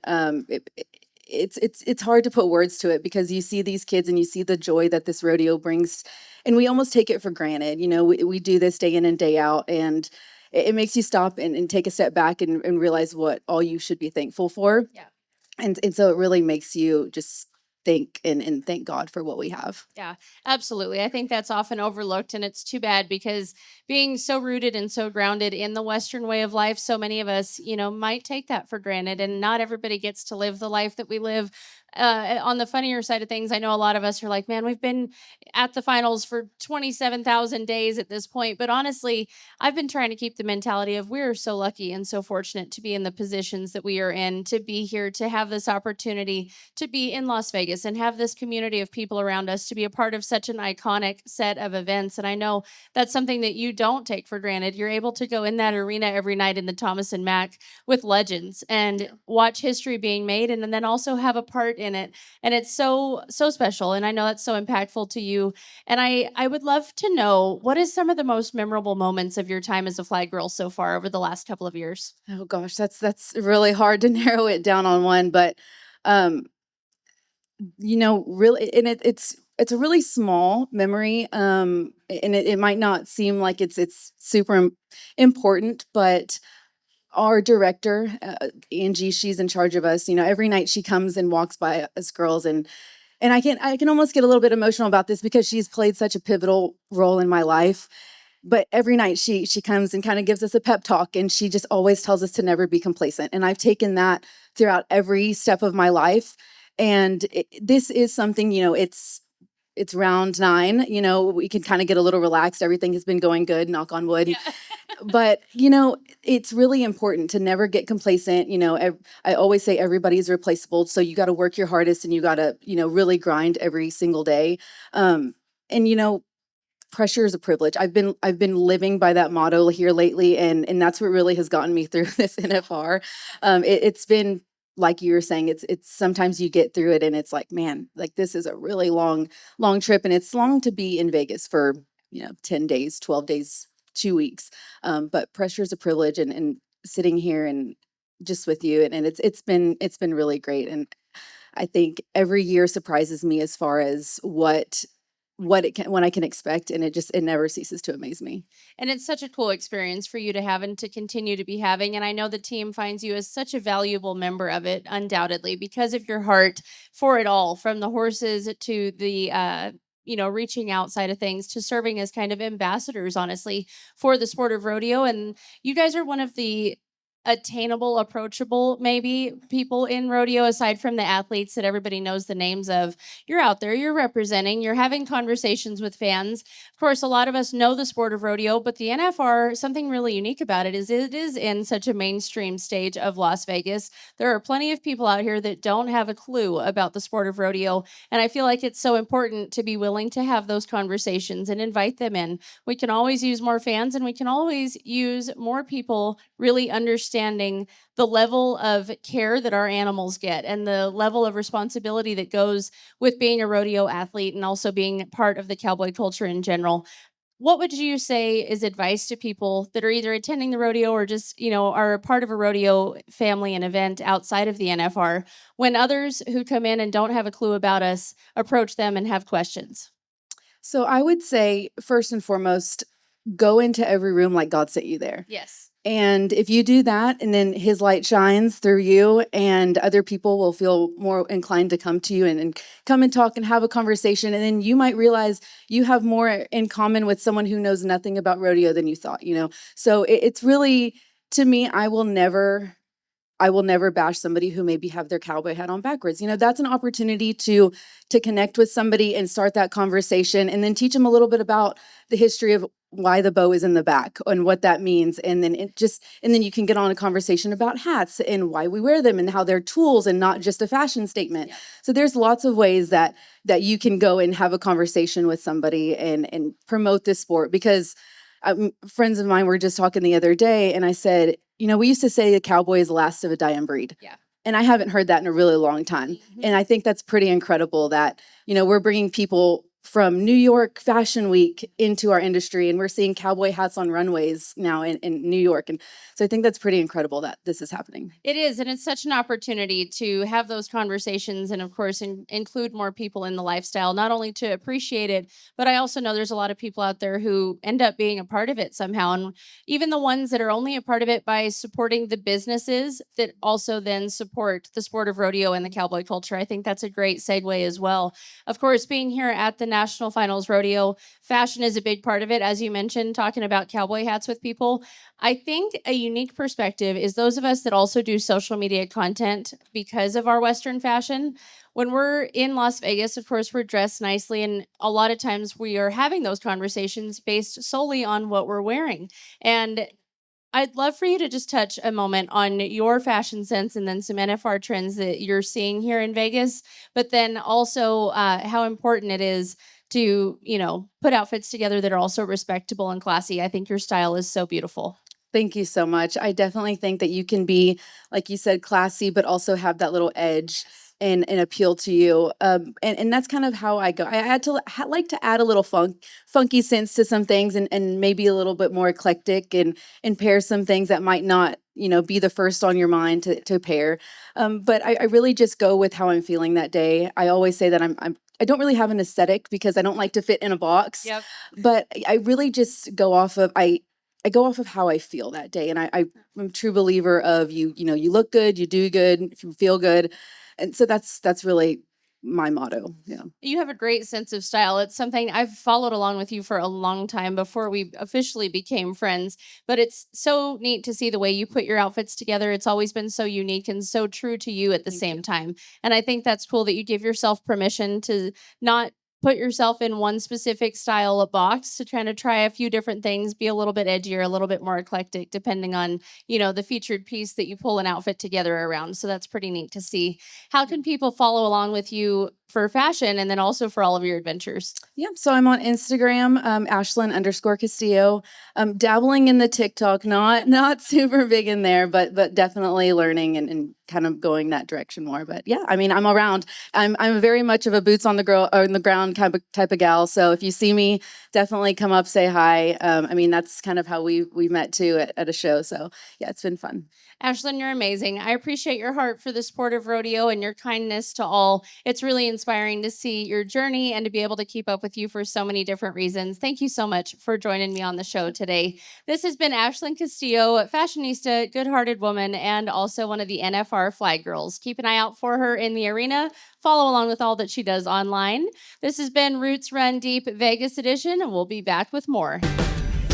C: It's hard to put words to it because you see these kids and you see the joy that this rodeo brings, and we almost take it for granted. We do this day in and day out, and it makes you stop and take a step back and realize what all you should be thankful for. And so it really makes you just think and thank God for what we have.
A: Yeah, absolutely. I think that's often overlooked, and it's too bad because being so rooted and so grounded in the Western way of life, so many of us, might take that for granted, and not everybody gets to live the life that we live. On the funnier side of things, I know a lot of us are like, man, we've been at the finals for 27,000 days at this point. But honestly, I've been trying to keep the mentality of we're so lucky and so fortunate to be in the positions that we are in, to be here, to have this opportunity to be in Las Vegas and have this community of people around us, to be a part of such an iconic set of events. And I know that's something that you don't take for granted. You're able to go in that arena every night in the Thomas and Mack with legends and watch history being made, and then also have a part in it. And it's so special, and I know that's so impactful to you. And I would love to know, what is some of the most memorable moments of your time as a flag girl so far over the last couple of years?
C: Oh gosh, that's really hard to narrow it down on one, but really, and it's a really small memory, and it might not seem like it's super important, but our director, Angie, she's in charge of us. Every night she comes and walks by us girls, and I can almost get a little bit emotional about this because she's played such a pivotal role in my life. But every night she comes and kind of gives us a pep talk, and she just always tells us to never be complacent. And I've taken that throughout every step of my life. And this is something, it's round 9, we can kind of get a little relaxed. Everything has been going good, knock on wood.
A: Yeah.
C: But, it's really important to never get complacent. I always say everybody's replaceable. So you got to work your hardest, and you got to, really grind every single day. And, pressure is a privilege. I've been living by that motto here lately, and that's what really has gotten me through this NFR. It's been like you were saying, it's sometimes you get through it and it's like, man, like this is a really long trip, and it's long to be in Vegas for 10 days, 12 days, 2 weeks. But pressure is a privilege, and sitting here and just with you, and it's been really great. And I think every year surprises me as far as what I can expect, and it never ceases to amaze me.
A: And it's such a cool experience for you to have and to continue to be having. And I know the team finds you as such a valuable member of it, undoubtedly, because of your heart for it all, from the horses to the reaching outside of things to serving as kind of ambassadors, honestly, for the sport of rodeo. And you guys are one of the attainable, approachable, maybe people in rodeo, aside from the athletes that everybody knows the names of. You're out there, you're representing, you're having conversations with fans. Of course, a lot of us know the sport of rodeo, but the NFR, something really unique about it is in such a mainstream stage of Las Vegas. There are plenty of people out here that don't have a clue about the sport of rodeo, and I feel like it's so important to be willing to have those conversations and invite them in. We can always use more fans, and we can always use more people really understanding the level of care that our animals get and the level of responsibility that goes with being a rodeo athlete and also being part of the cowboy culture in general. What would you say is advice to people that are either attending the rodeo or just, are a part of a rodeo family and event outside of the NFR when others who come in and don't have a clue about us approach them and have questions?
C: So I would say, first and foremost, go into every room like God sent you there.
A: Yes.
C: And if you do that, and then his light shines through you, and other people will feel more inclined to come to you and come and talk and have a conversation. And then you might realize you have more in common with someone who knows nothing about rodeo than you thought. So it's really, to me, I will never bash somebody who maybe have their cowboy hat on backwards. That's an opportunity to connect with somebody and start that conversation, and then teach them a little bit about the history of why the bow is in the back and what that means. And then you can get on a conversation about hats and why we wear them and how they're tools and not just a fashion statement.
A: Yeah.
C: So there's lots of ways that you can go and have a conversation with somebody and promote this sport, because friends of mine were just talking the other day, and I said, we used to say the cowboy is the last of a dying breed.
A: Yeah.
C: And I haven't heard that in a really long time.
A: Mhm.
C: And I think that's pretty incredible that, we're bringing people from New York Fashion Week into our industry, and we're seeing cowboy hats on runways now in New York. And so I think that's pretty incredible that this is happening.
A: It is, and it's such an opportunity to have those conversations and, of course, include more people in the lifestyle, not only to appreciate it, but I also know there's a lot of people out there who end up being a part of it somehow. And even the ones that are only a part of it by supporting the businesses that also then support the sport of rodeo and the cowboy culture. I think that's a great segue as well. Of course, being here at the National Finals Rodeo, fashion is a big part of it. As you mentioned, talking about cowboy hats with people. I think a unique perspective is those of us that also do social media content because of our Western fashion. When we're in Las Vegas, of course, we're dressed nicely, and a lot of times we are having those conversations based solely on what we're wearing. And I'd love for you to just touch a moment on your fashion sense and then some NFR trends that you're seeing here in Vegas, but then also how important it is to, put outfits together that are also respectable and classy. I think your style is so beautiful.
C: Thank you so much. I definitely think that you can be, like you said, classy, but also have that little edge and appeal to you. And that's kind of how I go. I had to like to add a little funky sense to some things, and maybe a little bit more eclectic, and pair some things that might not, be the first on your mind to pair. But I really just go with how I'm feeling that day. I always say that I don't really have an aesthetic because I don't like to fit in a box.
A: Yep.
C: But I really just go off of I go off of how I feel that day. And I'm a true believer of you look good, you do good, if you feel good. And so that's really my motto. Yeah.
A: You have a great sense of style. It's something I've followed along with you for a long time before we officially became friends. But it's so neat to see the way you put your outfits together. It's always been so unique and so true to you at the same time. And I think that's cool that you give yourself permission to not put yourself in one specific style of box, to try to try a few different things, be a little bit edgier, a little bit more eclectic, depending on, the featured piece that you pull an outfit together around. So that's pretty neat to see. How can people follow along with you for fashion and then also for all of your adventures?
C: Yeah, so I'm on Instagram, Ashlynn_Castillo. Dabbling in the TikTok, not super big in there, but definitely learning and kind of going that direction more. But yeah, I mean, I'm around. I'm very much of a boots on the ground type of gal. So if you see me, definitely come up, say hi. I mean, that's kind of how we met too at a show. So yeah, it's been fun.
A: Ashlynn, you're amazing. I appreciate your heart for the sport of rodeo and your kindness to all. It's really inspiring to see your journey and to be able to keep up with you for so many different reasons. Thank you so much for joining me on the show today. This has been Ashlynn Castillo, fashionista, good-hearted woman, and also one of the NFR Flag Girls. Keep an eye out for her in the arena. Follow along with all that she does online. This has been Roots Run Deep Vegas edition, and we'll be back with more.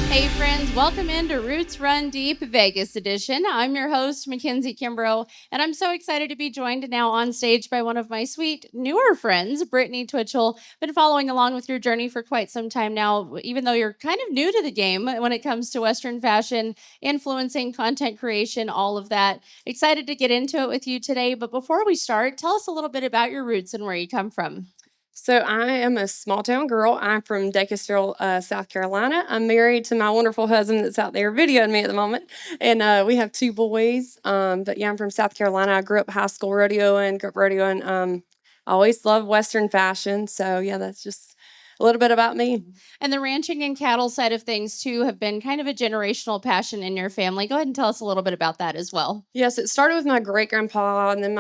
A: Hey friends, welcome into Roots Run Deep Vegas edition. I'm your host, Mackenzie Kimbrough, and I'm so excited to be joined now on stage by one of my sweet newer friends, Brittany Twichell. Been following along with your journey for quite some time now, even though you're kind of new to the game when it comes to Western fashion, influencing, content creation, all of that. Excited to get into it with you today, but before we start, tell us a little bit about your roots and where you come from.
D: So I am a small town girl. I'm from Castillo, South Carolina. I'm married to my wonderful husband that's out there videoing me at the moment, and we have 2 boys. But yeah, I'm from South Carolina. I grew up high school rodeoing, grew up rodeoing. I always loved Western fashion. So yeah, that's just a little bit about me.
A: And the ranching and cattle side of things, too, have been kind of a generational passion in your family. Go ahead and tell us a little bit about that as well.
D: Yes, it started with my great grandpa and then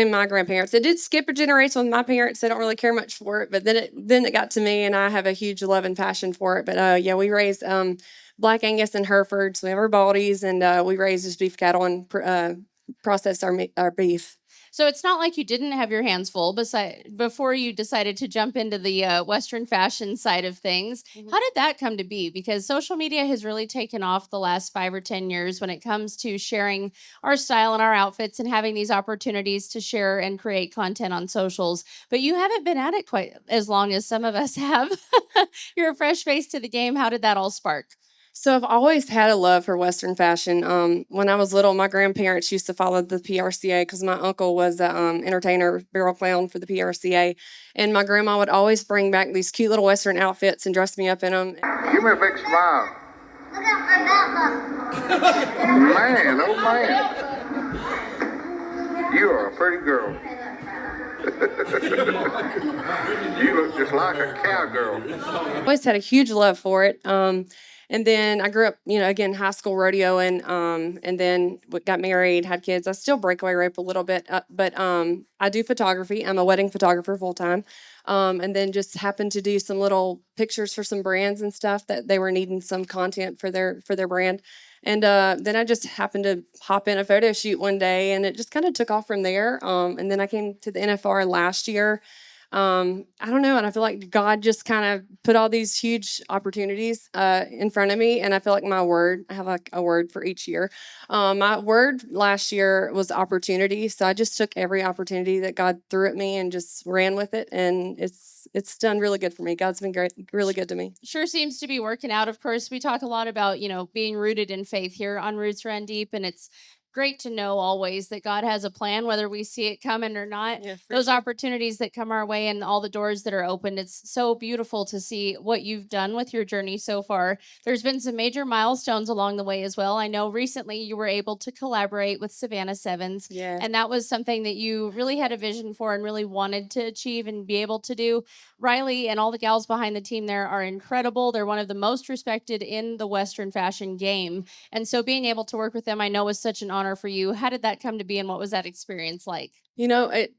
D: my grandparents. It did skip a generation with my parents. They don't really care much for it, but then it got to me, and I have a huge love and passion for it. But yeah, we raised Black Angus and Herefords. We have our Baldies, and we raise just beef cattle and process our beef.
A: So it's not like you didn't have your hands full before you decided to jump into the Western fashion side of things.
D: Mhm.
A: How did that come to be? Because social media has really taken off the last 5 or 10 years when it comes to sharing our style and our outfits and having these opportunities to share and create content on socials. But you haven't been at it quite as long as some of us have. You're a fresh face to the game. How did that all spark?
D: So I've always had a love for Western fashion. When I was little, my grandparents used to follow the PRCA because my uncle was an entertainer, barrel clown for the PRCA, and my grandma would always bring back these cute little Western outfits and dress me up in them.
E: Give me a big smile.
F: Look at my belt buckle.
E: Man, oh man. You are a pretty girl. You look just like a cowgirl.
D: Always had a huge love for it. And then I grew up, again, high school rodeoing, and then got married, had kids. I still breakaway rape a little bit, but I do photography. I'm a wedding photographer full time. And then just happened to do some little pictures for some brands and stuff that they were needing some content for their brand. And then I just happened to hop in a photo shoot one day, and it just kind of took off from there. And then I came to the NFR last year. I don't know, and I feel like God just kind of put all these huge opportunities in front of me, and I feel like I have like a word for each year. My word last year was opportunity, so I just took every opportunity that God threw at me and just ran with it, and it's done really good for me. God's been great, really good to me.
A: Sure seems to be working out. Of course, we talk a lot about, being rooted in faith here on Roots Run Deep, and it's great to know always that God has a plan, whether we see it coming or not.
D: Yeah, for
A: Those
D: sure.
A: opportunities that come our way and all the doors that are opened, it's so beautiful to see what you've done with your journey so far. There's been some major milestones along the way as well. I know recently you were able to collaborate with Savannah Sevens,
D: Yeah.
A: and that was something that you really had a vision for and really wanted to achieve and be able to do. Riley and all the gals behind the team there are incredible. They're one of the most respected in the Western fashion game. And so being able to work with them, I know was such an honor for you. How did that come to be and what was that experience like?
D: It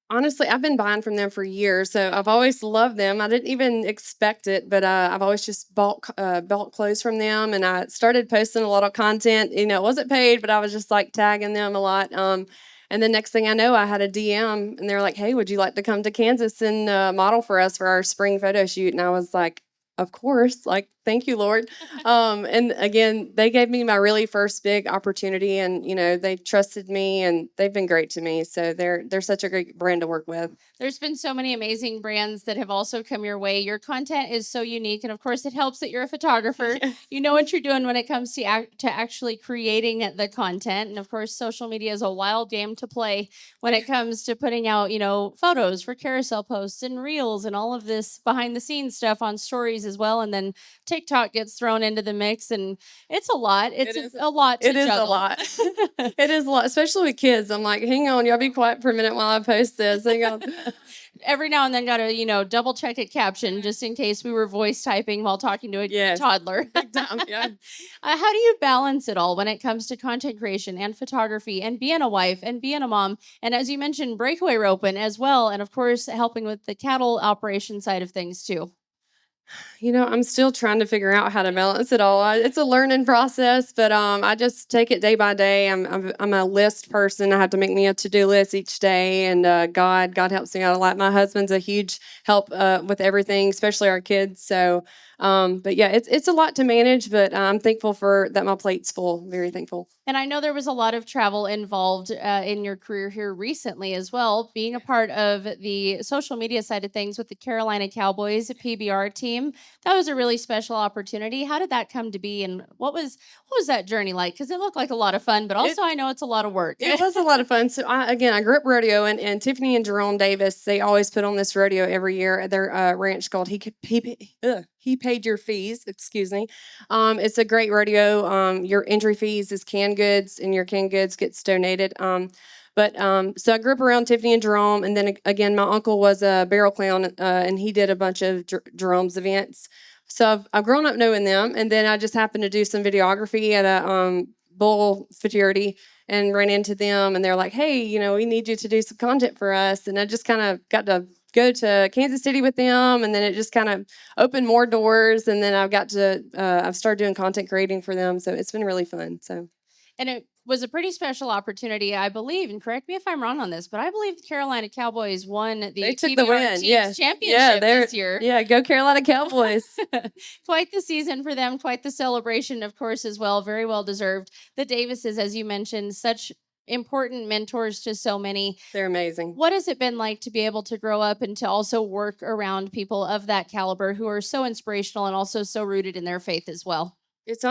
D: honestly, I've been buying from them for years, so I've always loved them. I didn't even expect it, but I've always just bought clothes from them, and I started posting a lot of content. It wasn't paid, but I was just like tagging them a lot. And the next thing I know, I had a DM, and they're like, "Hey, would you like to come to Kansas and model for us for our spring photo shoot?" And I was like, "Of course!" Like, Thank you, Lord. And again, they gave me my really first big opportunity, and they trusted me, and they've been great to me. So they're such a great brand to work with.
A: There's been so many amazing brands that have also come your way. Your content is so unique, and of course, it helps that you're a photographer. You know what you're doing when it comes to actually creating the content, and of course, social media is a wild game to play when it comes to putting out, photos for carousel posts and reels and all of this behind the scenes stuff on stories as well. And then TikTok gets thrown into the mix, and it's a lot. It's a lot to
D: It is a
A: juggle.
D: lot. It is a lot, especially with kids. I'm like, hang on, y'all be quiet for a minute while I post this. Hang on.
A: Every now and then, gotta double check a caption just in case we were voice typing while talking to a
D: Yes.
A: toddler.
D: Big time, yeah.
A: How do you balance it all when it comes to content creation and photography and being a wife and being a mom, and as you mentioned, breakaway roping as well, and of course helping with the cattle operation side of things too?
D: I'm still trying to figure out how to balance it all. It's a learning process, but I just take it day by day. I'm a list person. I have to make me a to-do list each day, and God helps me out a lot. My husband's a huge help with everything, especially our kids. So, but yeah, it's a lot to manage, but I'm thankful for that. My plate's full. Very thankful.
A: And I know there was a lot of travel involved in your career here recently as well, being a part of the social media side of things with the Carolina Cowboys PBR team. That was a really special opportunity. How did that come to be, and what was that journey like? Because it looked like a lot of fun, but also I know it's a lot of work.
D: It was a lot of fun. So I grew up rodeo, and Tiffany and Jerome Davis, they always put on this rodeo every year at their ranch called He Paid Your Fees. Excuse me. It's a great rodeo. Your entry fees is canned goods, and your canned goods gets donated. So I grew up around Tiffany and Jerome, and then again, my uncle was a barrel clown, and he did a bunch of Jerome's events. So I've grown up knowing them, and then I just happened to do some videography at a bull futurity and ran into them, and they're like, "Hey, we need you to do some content for us." And I just kind of got to go to Kansas City with them, and then it just kind of opened more doors, and then I've started doing content creating for them, so it's been really fun. So.
A: And it was a pretty special opportunity, I believe, and correct me if I'm wrong on this, but I believe the Carolina Cowboys won the
D: They took
A: PBR
D: the win,
A: team's
D: yes.
A: championship this year.
D: Yeah, go Carolina Cowboys.
A: Quite the season for them, quite the celebration, of course, as well. Very well deserved. The Davises, as you mentioned, such important mentors to so many.
D: They're amazing.
A: What has it been like to be able to grow up and to also work around people of that caliber who are so inspirational and also so rooted in their faith as well?
D: It's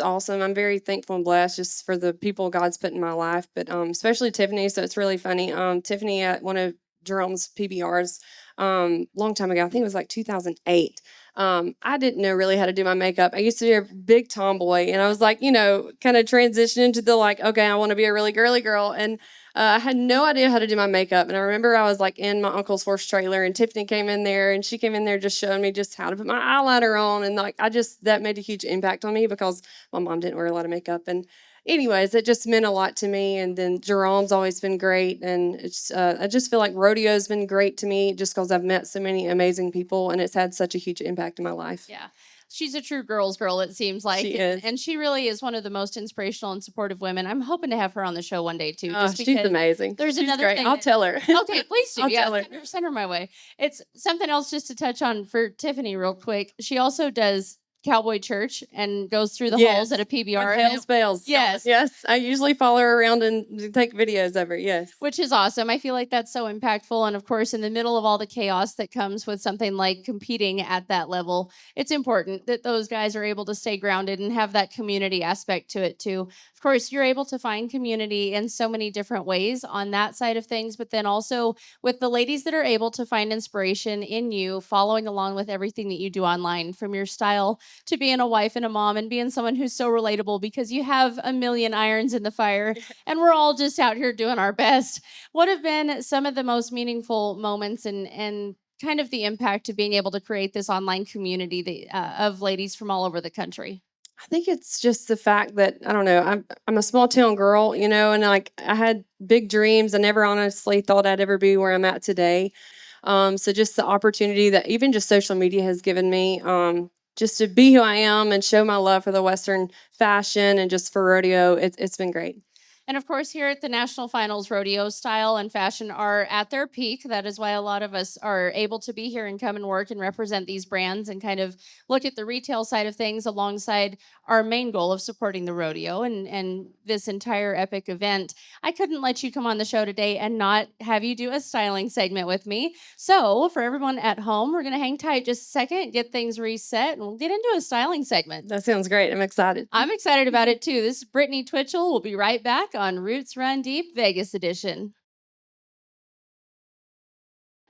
D: awesome. I'm very thankful and blessed just for the people God's put in my life, but especially Tiffany. So it's really funny. Tiffany at one of Jerome's PBRs, long time ago. I think it was like 2008. I didn't know really how to do my makeup. I used to be a big tomboy, and I was like, kind of transitioning to the like, okay, I want to be a really girly girl, and I had no idea how to do my makeup. And I remember I was like in my uncle's horse trailer, and Tiffany came in there, and she came in there just showing me just how to put my eyeliner on, and like that made a huge impact on me because my mom didn't wear a lot of makeup. And anyways, it just meant a lot to me. And then Jerome's always been great, and I just feel like rodeo's been great to me just because I've met so many amazing people, and it's had such a huge impact in my life.
A: Yeah. She's a true girl's girl, it seems like.
D: She is.
A: And she really is one of the most inspirational and supportive women. I'm hoping to have her on the show one day, too.
D: Oh,
A: Just
D: she's
A: because
D: amazing.
A: There's
D: She's
A: another
D: great.
A: thing.
D: I'll tell her.
A: Okay, please do.
D: I'll
A: Yeah,
D: tell her.
A: send her my way. It's something else just to touch on for Tiffany real quick. She also does Cowboy Church and goes through the halls at a PBR.
D: With
A: and
D: Hell's Bells.
A: Yes.
D: Yes. I usually follow her around and take videos of her. Yes.
A: Which is awesome. I feel like that's so impactful. And of course, in the middle of all the chaos that comes with something like competing at that level, it's important that those guys are able to stay grounded and have that community aspect to it too. Of course, you're able to find community in so many different ways on that side of things, but then also with the ladies that are able to find inspiration in you, following along with everything that you do online, from your style to being a wife and a mom and being someone who's so relatable because you have a million irons in the fire and we're all just out here doing our best. What have been some of the most meaningful moments and kind of the impact of being able to create this online community of ladies from all over the country?
D: I think it's just the fact that I don't know. I'm a small town girl, and like I had big dreams. I never honestly thought I'd ever be where I'm at today. So just the opportunity that even just social media has given me, just to be who I am and show my love for the Western fashion and just for rodeo, it's been great.
A: And of course, here at the National Finals Rodeo, style and fashion are at their peak. That is why a lot of us are able to be here and come and work and represent these brands and kind of look at the retail side of things alongside our main goal of supporting the rodeo and this entire epic event. I couldn't let you come on the show today and not have you do a styling segment with me. So, for everyone at home, we're going to hang tight just a second, get things reset, and we'll get into a styling segment.
D: That sounds great. I'm excited.
A: I'm excited about it too. This is Brittany Twichell. We'll be right back on Roots Run Deep Vegas Edition.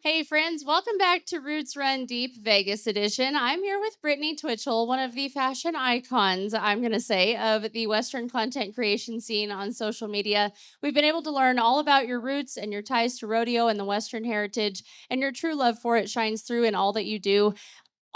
A: Hey friends, welcome back to Roots Run Deep Vegas Edition. I'm here with Brittany Twichell, one of the fashion icons, I'm going to say, of the Western content creation scene on social media. We've been able to learn all about your roots and your ties to rodeo and the Western heritage, and your true love for it shines through in all that you do.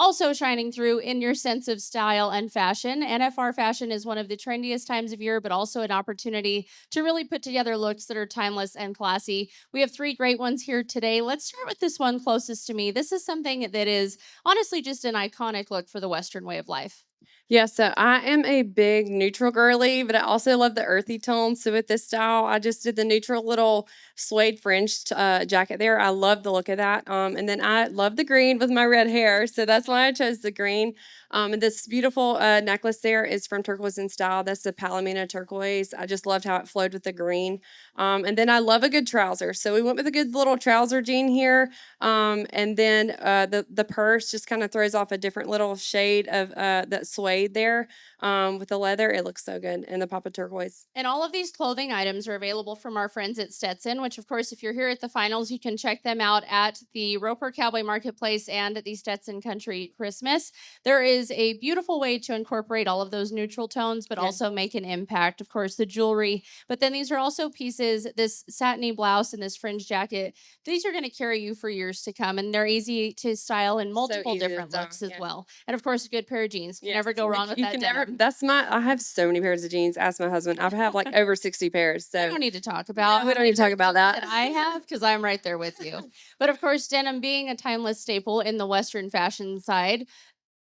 A: Also shining through in your sense of style and fashion. NFR fashion is one of the trendiest times of year, but also an opportunity to really put together looks that are timeless and classy. We have 3 great ones here today. Let's start with this one closest to me. This is something that is honestly just an iconic look for the Western way of life.
D: Yeah, so I am a big neutral girly, but I also love the earthy tones. So with this style, I just did the neutral little suede fringe jacket there. I love the look of that. And then I love the green with my red hair, so that's why I chose the green. And this beautiful necklace there is from Turquoise in Style. That's the Palomino turquoise. I just loved how it flowed with the green. And then I love a good trouser, so we went with a good little trouser jean here. And then the purse just kind of throws off a different little shade of that suede there with the leather. It looks so good. And the Papa turquoise.
A: And all of these clothing items are available from our friends at Stetson, which, of course, if you're here at the finals, you can check them out at the Roper Cowboy Marketplace and at the Stetson Country Christmas. There is a beautiful way to incorporate all of those neutral tones, but
D: Yes.
A: also make an impact. Of course, the jewelry. But then these are also pieces, this satiny blouse and this fringe jacket. These are going to carry you for years to come, and they're easy to style in multiple
D: easy to
A: different
D: style,
A: looks as
D: yeah.
A: well. And of course, a good pair of jeans. You
D: Yes,
A: never go wrong with
D: you
A: that
D: can never.
A: denim.
D: I have so many pairs of jeans. Ask my husband. I have like over 60 pairs.
A: We
D: So
A: don't need to talk about.
D: we don't need to talk about that.
A: I have, because I'm right there with you. But of course, denim being a timeless staple in the Western fashion side,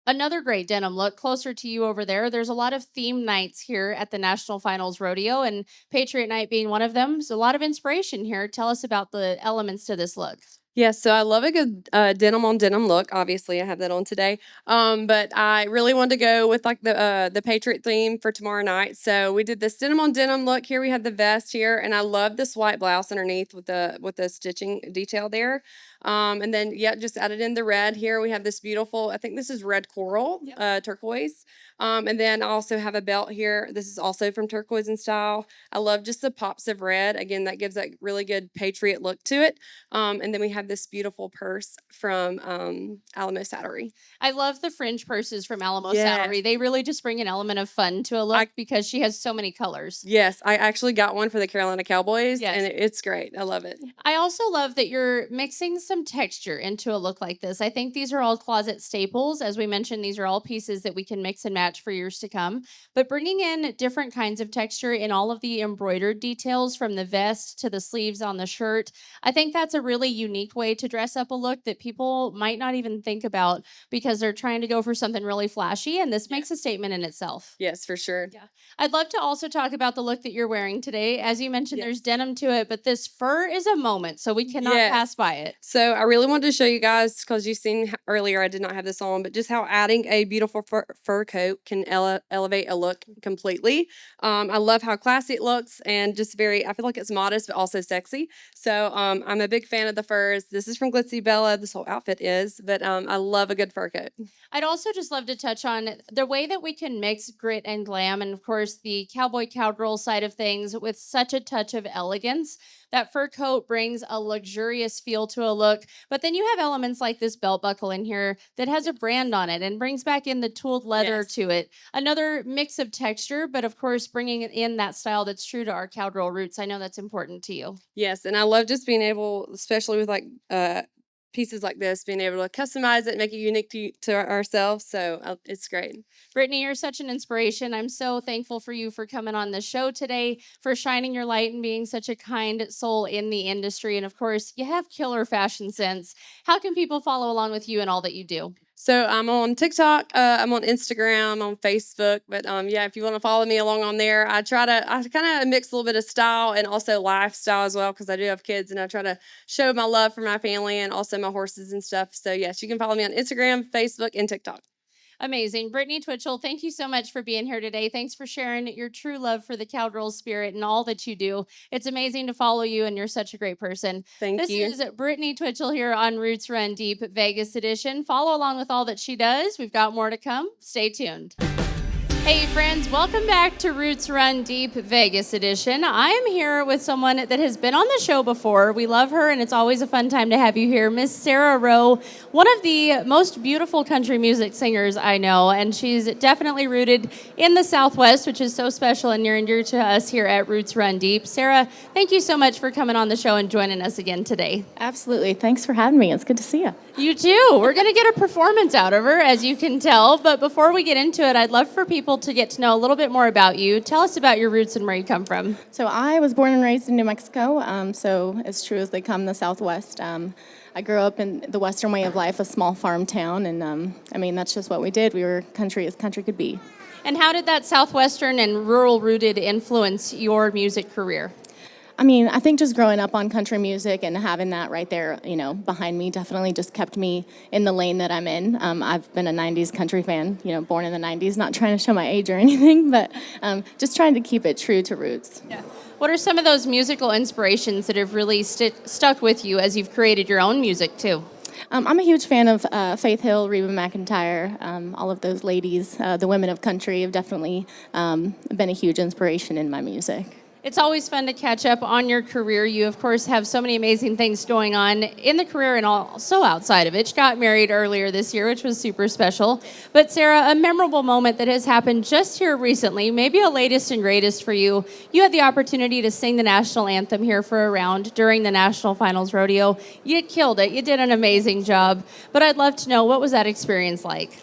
A: another great denim look closer to you over there. There's a lot of theme nights here at the National Finals Rodeo, and Patriot Night being one of them. So a lot of inspiration here. Tell us about the elements to this look.
D: Yeah, so I love a good denim on denim look. Obviously, I have that on today. But I really wanted to go with like the Patriot theme for tomorrow night. So we did this denim on denim look. Here we have the vest here, and I love this white blouse underneath with the stitching detail there. And then yeah, just added in the red. Here we have this beautiful. I think this is red coral, turquoise. And then I also have a belt here. This is also from Turquoise in Style. I love just the pops of red. Again, that gives that really good Patriot look to it. And then we have this beautiful purse from Alamo Saddlery.
A: I love the fringe purses from Alamo
D: Yes.
A: Saddlery. They really just bring an element of fun to a look because she has so many colors.
D: Yes, I actually got one for the Carolina Cowboys,
A: Yes.
D: and it's great. I love it.
A: I also love that you're mixing some texture into a look like this. I think these are all closet staples. As we mentioned, these are all pieces that we can mix and match for years to come. But bringing in different kinds of texture in all of the embroidered details from the vest to the sleeves on the shirt, I think that's a really unique way to dress up a look that people might not even think about because they're trying to go for something really flashy. And this makes a statement in itself.
D: Yes, for sure.
A: Yeah. I'd love to also talk about the look that you're wearing today. As you mentioned, there's denim to it, but this fur is a moment, so we cannot
D: Yes.
A: pass by it.
D: So I really wanted to show you guys because you've seen earlier I did not have this on, but just how adding a beautiful fur coat can elevate a look completely. I love how classy it looks and just I feel like it's modest but also sexy. So I'm a big fan of the furs. This is from Glitzy Bella. This whole outfit is, but I love a good fur coat.
A: I'd also just love to touch on the way that we can mix grit and glam, and of course the cowboy cowgirl side of things with such a touch of elegance. That fur coat brings a luxurious feel to a look, but then you have elements like this belt buckle in here that has a brand on it and brings back in the tooled leather
D: Yes.
A: to it. Another mix of texture, but of course bringing in that style that's true to our cowgirl roots. I know that's important to you.
D: Yes, and I love just being able, especially with like pieces like this, being able to customize it, make it unique to ourselves. So it's great.
A: Brittany, you're such an inspiration. I'm so thankful for you for coming on the show today, for shining your light and being such a kind soul in the industry. And of course, you have killer fashion sense. How can people follow along with you and all that you do?
D: So I'm on TikTok, I'm on Instagram, on Facebook, but yeah, if you want to follow me along on there, I kind of mix a little bit of style and also lifestyle as well, because I do have kids, and I try to show my love for my family and also my horses and stuff. So yes, you can follow me on Instagram, Facebook, and TikTok.
A: Amazing. Brittany Twichell, thank you so much for being here today. Thanks for sharing your true love for the Cowgirl spirit and all that you do. It's amazing to follow you, and you're such a great person.
D: Thank you.
A: This is Brittany Twichell here on Roots Run Deep Vegas edition. Follow along with all that she does. We've got more to come. Stay tuned. Hey friends, welcome back to Roots Run Deep Vegas edition. I am here with someone that has been on the show before. We love her, and it's always a fun time to have you here. Miss Sarah Rowe, one of the most beautiful country music singers I know, and she's definitely rooted in the Southwest, which is so special and near and dear to us here at Roots Run Deep. Sarah, thank you so much for coming on the show and joining us again today.
G: Absolutely. Thanks for having me. It's good to see you.
A: You too. We're going to get a performance out of her, as you can tell. But before we get into it, I'd love for people to get to know a little bit more about you. Tell us about your roots and where you come from.
G: So I was born and raised in New Mexico, so as true as they come, the Southwest. I grew up in the Western way of life, a small farm town, and I mean, that's just what we did. We were country as country could be.
A: And how did that Southwestern and rural-rooted influence your music career?
G: I mean, I think just growing up on country music and having that right there, behind me definitely just kept me in the lane that I'm in. I've been a 90s country fan, born in the 90s, not trying to show my age or anything, but just trying to keep it true to roots.
A: Yeah. What are some of those musical inspirations that have really stuck with you as you've created your own music, too?
G: I'm a huge fan of Faith Hill, Reba McEntire, all of those ladies. The women of country have definitely been a huge inspiration in my music.
A: It's always fun to catch up on your career. You, of course, have so many amazing things going on in the career and also outside of it. You got married earlier this year, which was super special. But Sarah, a memorable moment that has happened just here recently, maybe a latest and greatest for you. You had the opportunity to sing the national anthem here for a round during the National Finals Rodeo. You killed it. You did an amazing job. But I'd love to know, what was that experience like?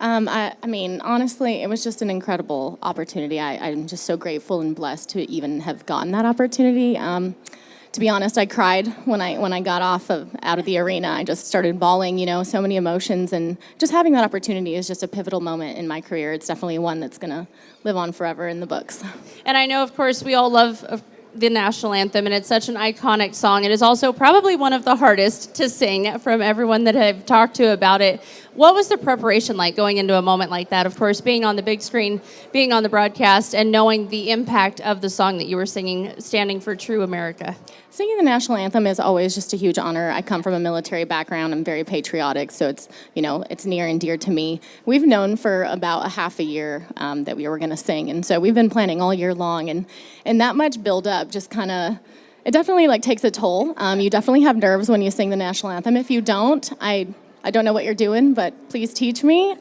G: I mean, honestly, it was just an incredible opportunity. I'm just so grateful and blessed to even have gotten that opportunity. To be honest, I cried when I got out of the arena. I just started bawling, so many emotions, and just having that opportunity is just a pivotal moment in my career. It's definitely one that's going to live on forever in the books.
A: And I know, of course, we all love the national anthem, and it's such an iconic song. It is also probably one of the hardest to sing from everyone that I've talked to about it. What was the preparation like going into a moment like that? Of course, being on the big screen, being on the broadcast, and knowing the impact of the song that you were singing, standing for true America.
G: Singing the national anthem is always just a huge honor. I come from a military background. I'm very patriotic, so it's near and dear to me. We've known for about a half a year that we were going to sing, and so we've been planning all year long, and that much build up just kind of, it definitely takes a toll. You definitely have nerves when you sing the national anthem. If you don't, I don't know what you're doing, but please teach me.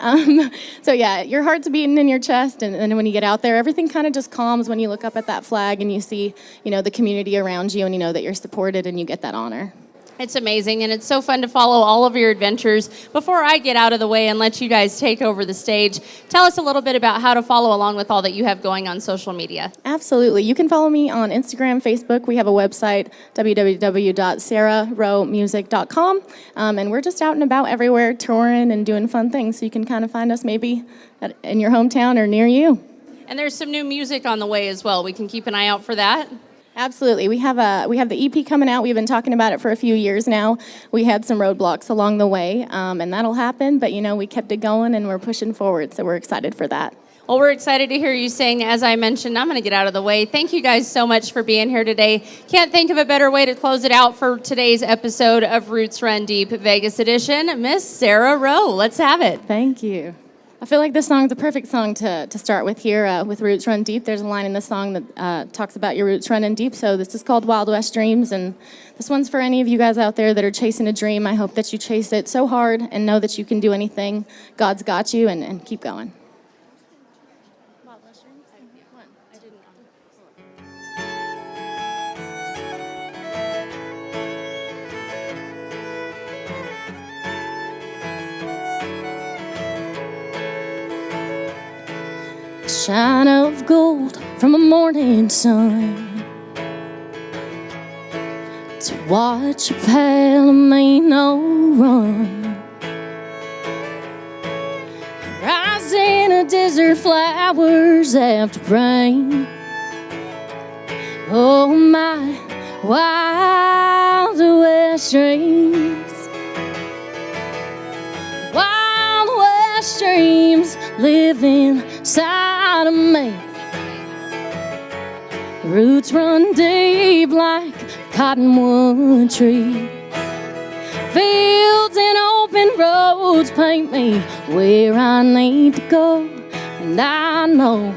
G: So yeah, your heart's beating in your chest, and then when you get out there, everything kind of just calms when you look up at that flag and you see, the community around you, and you know that you're supported and you get that honor.
A: It's amazing, and it's so fun to follow all of your adventures. Before I get out of the way and let you guys take over the stage, tell us a little bit about how to follow along with all that you have going on social media.
G: Absolutely. You can follow me on Instagram, Facebook. We have a website, www.sarahrowemusic.com, and we're just out and about everywhere touring and doing fun things, so you can kind of find us maybe in your hometown or near you.
A: And there's some new music on the way as well. We can keep an eye out for that.
G: Absolutely. We have the EP coming out. We've been talking about it for a few years now. We had some roadblocks along the way, and that'll happen. But, we kept it going, and we're pushing forward, so we're excited for that.
A: Well, we're excited to hear you sing. As I mentioned, I'm going to get out of the way. Thank you guys so much for being here today. Can't think of a better way to close it out for today's episode of Roots Run Deep Vegas Edition. Miss Sarah Rowe, let's have it.
G: Thank you. I feel like this song's a perfect song to start with here with Roots Run Deep. There's a line in the song that talks about your roots running deep, so this is called Wild West Dreams, and this one's for any of you guys out there that are chasing a dream. I hope that you chase it so hard and know that you can do anything. God's got you, and keep going. Shine of gold from a morning sun to watch a Palomino run. the desert flowers after rain. Oh, my wild west dreams. Wild west dreams live inside of me. Roots run deep like a cottonwood tree. Fields and open roads paint me where I need to go. And I know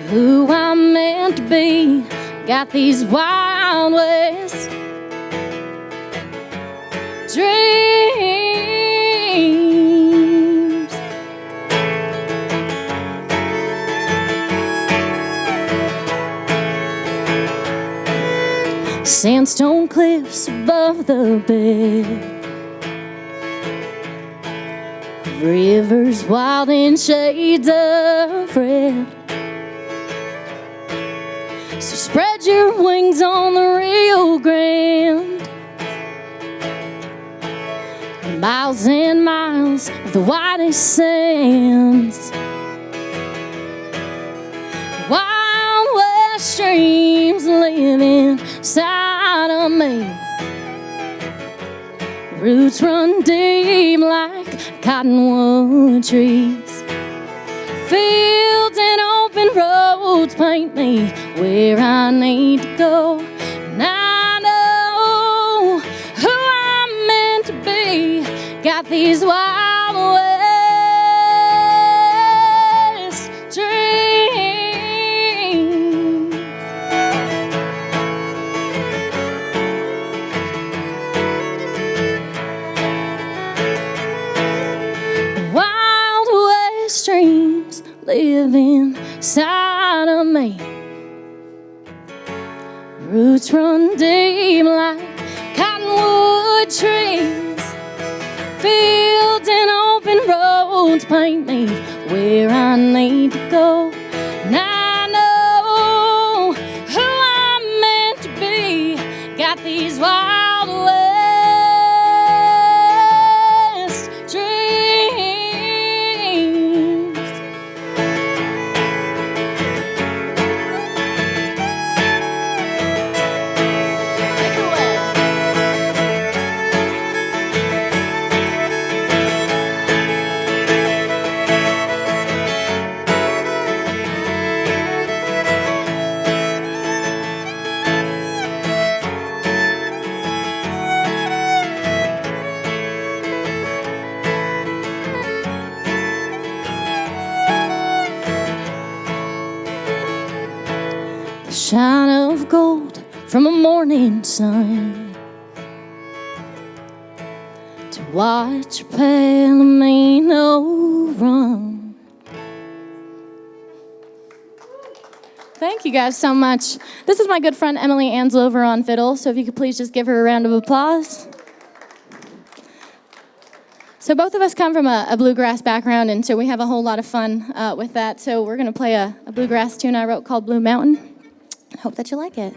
G: who I'm meant to be. Got these wild west dreams. Sandstone cliffs above the bed, rivers wild in shades of red. So spread your wings on the Rio Grande. Miles and miles of the whitest sands. Wild west streams live inside of me. Roots run deep like cottonwood trees. Fields and open roads paint me where I need to go. And I know who I'm meant to be. Got these wild west dreams. Wild west dreams live inside of me. Roots run deep like cottonwood trees. Fields and open roads paint me where I need to go. And I know who I'm meant to be. Got these wild west dreams. Take it away. The shine of gold from a morning sun, to watch your Palomino run. Thank you guys so much. This is my good friend Emily Anslover on fiddle, so if you could please just give her a round of applause. So both of us come from a bluegrass background, and so we have a whole lot of fun with that. So we're going to play a bluegrass tune I wrote called Blue Mountain. I hope that you like it.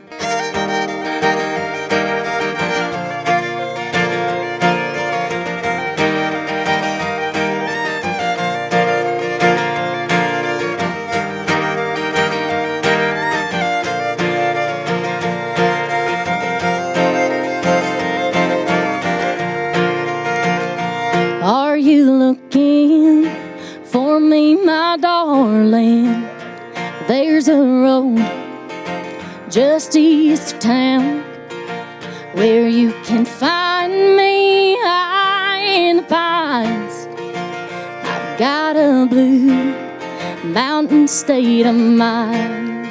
G: Are you looking for me, my darling? There's a road just east of town where you can find me high in the pines. I've got a blue mountain state of mind.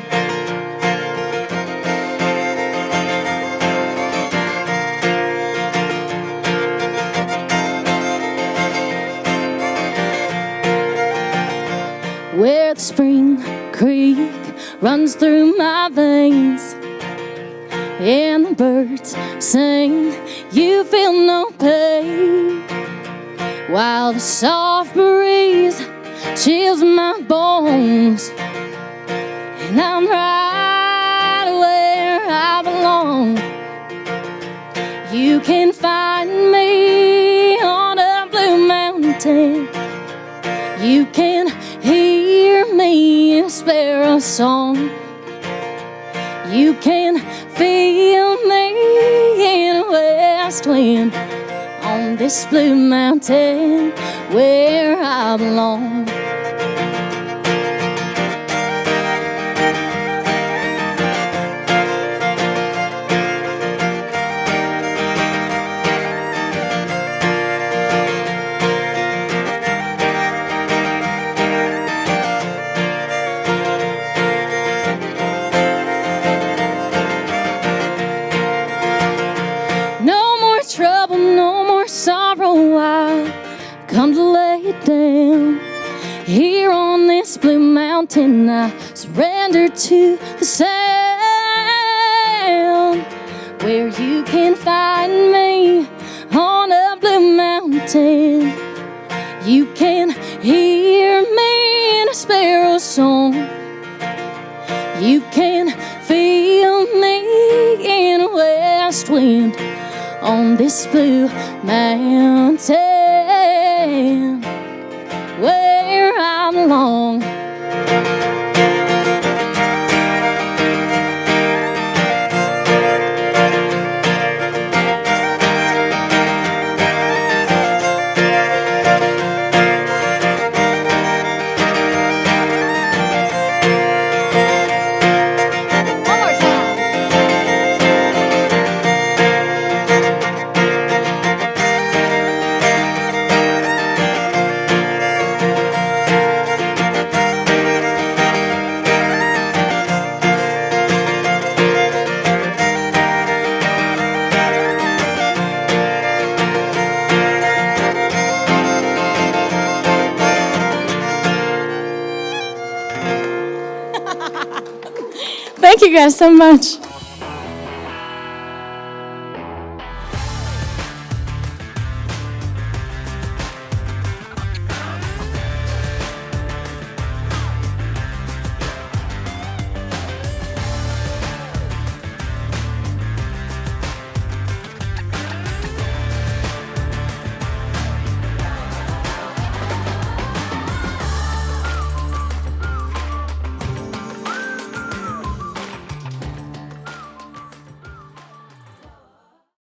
G: Where the spring creek runs through my veins and the birds sing, you feel no pain, while the soft breeze chills my bones, and I'm right where I belong. You can find me on a blue mountain. You can song. You can feel me in a west wind on this blue mountain where I belong. No more trouble, no more sorrow, I've come to lay it down. Here on this blue mountain, I surrender to the sound. Where you can find me on a blue mountain, you can hear me in a sparrow song. You can feel me in a west wind on this blue mountain where I belong. One more time. Thank you guys so much.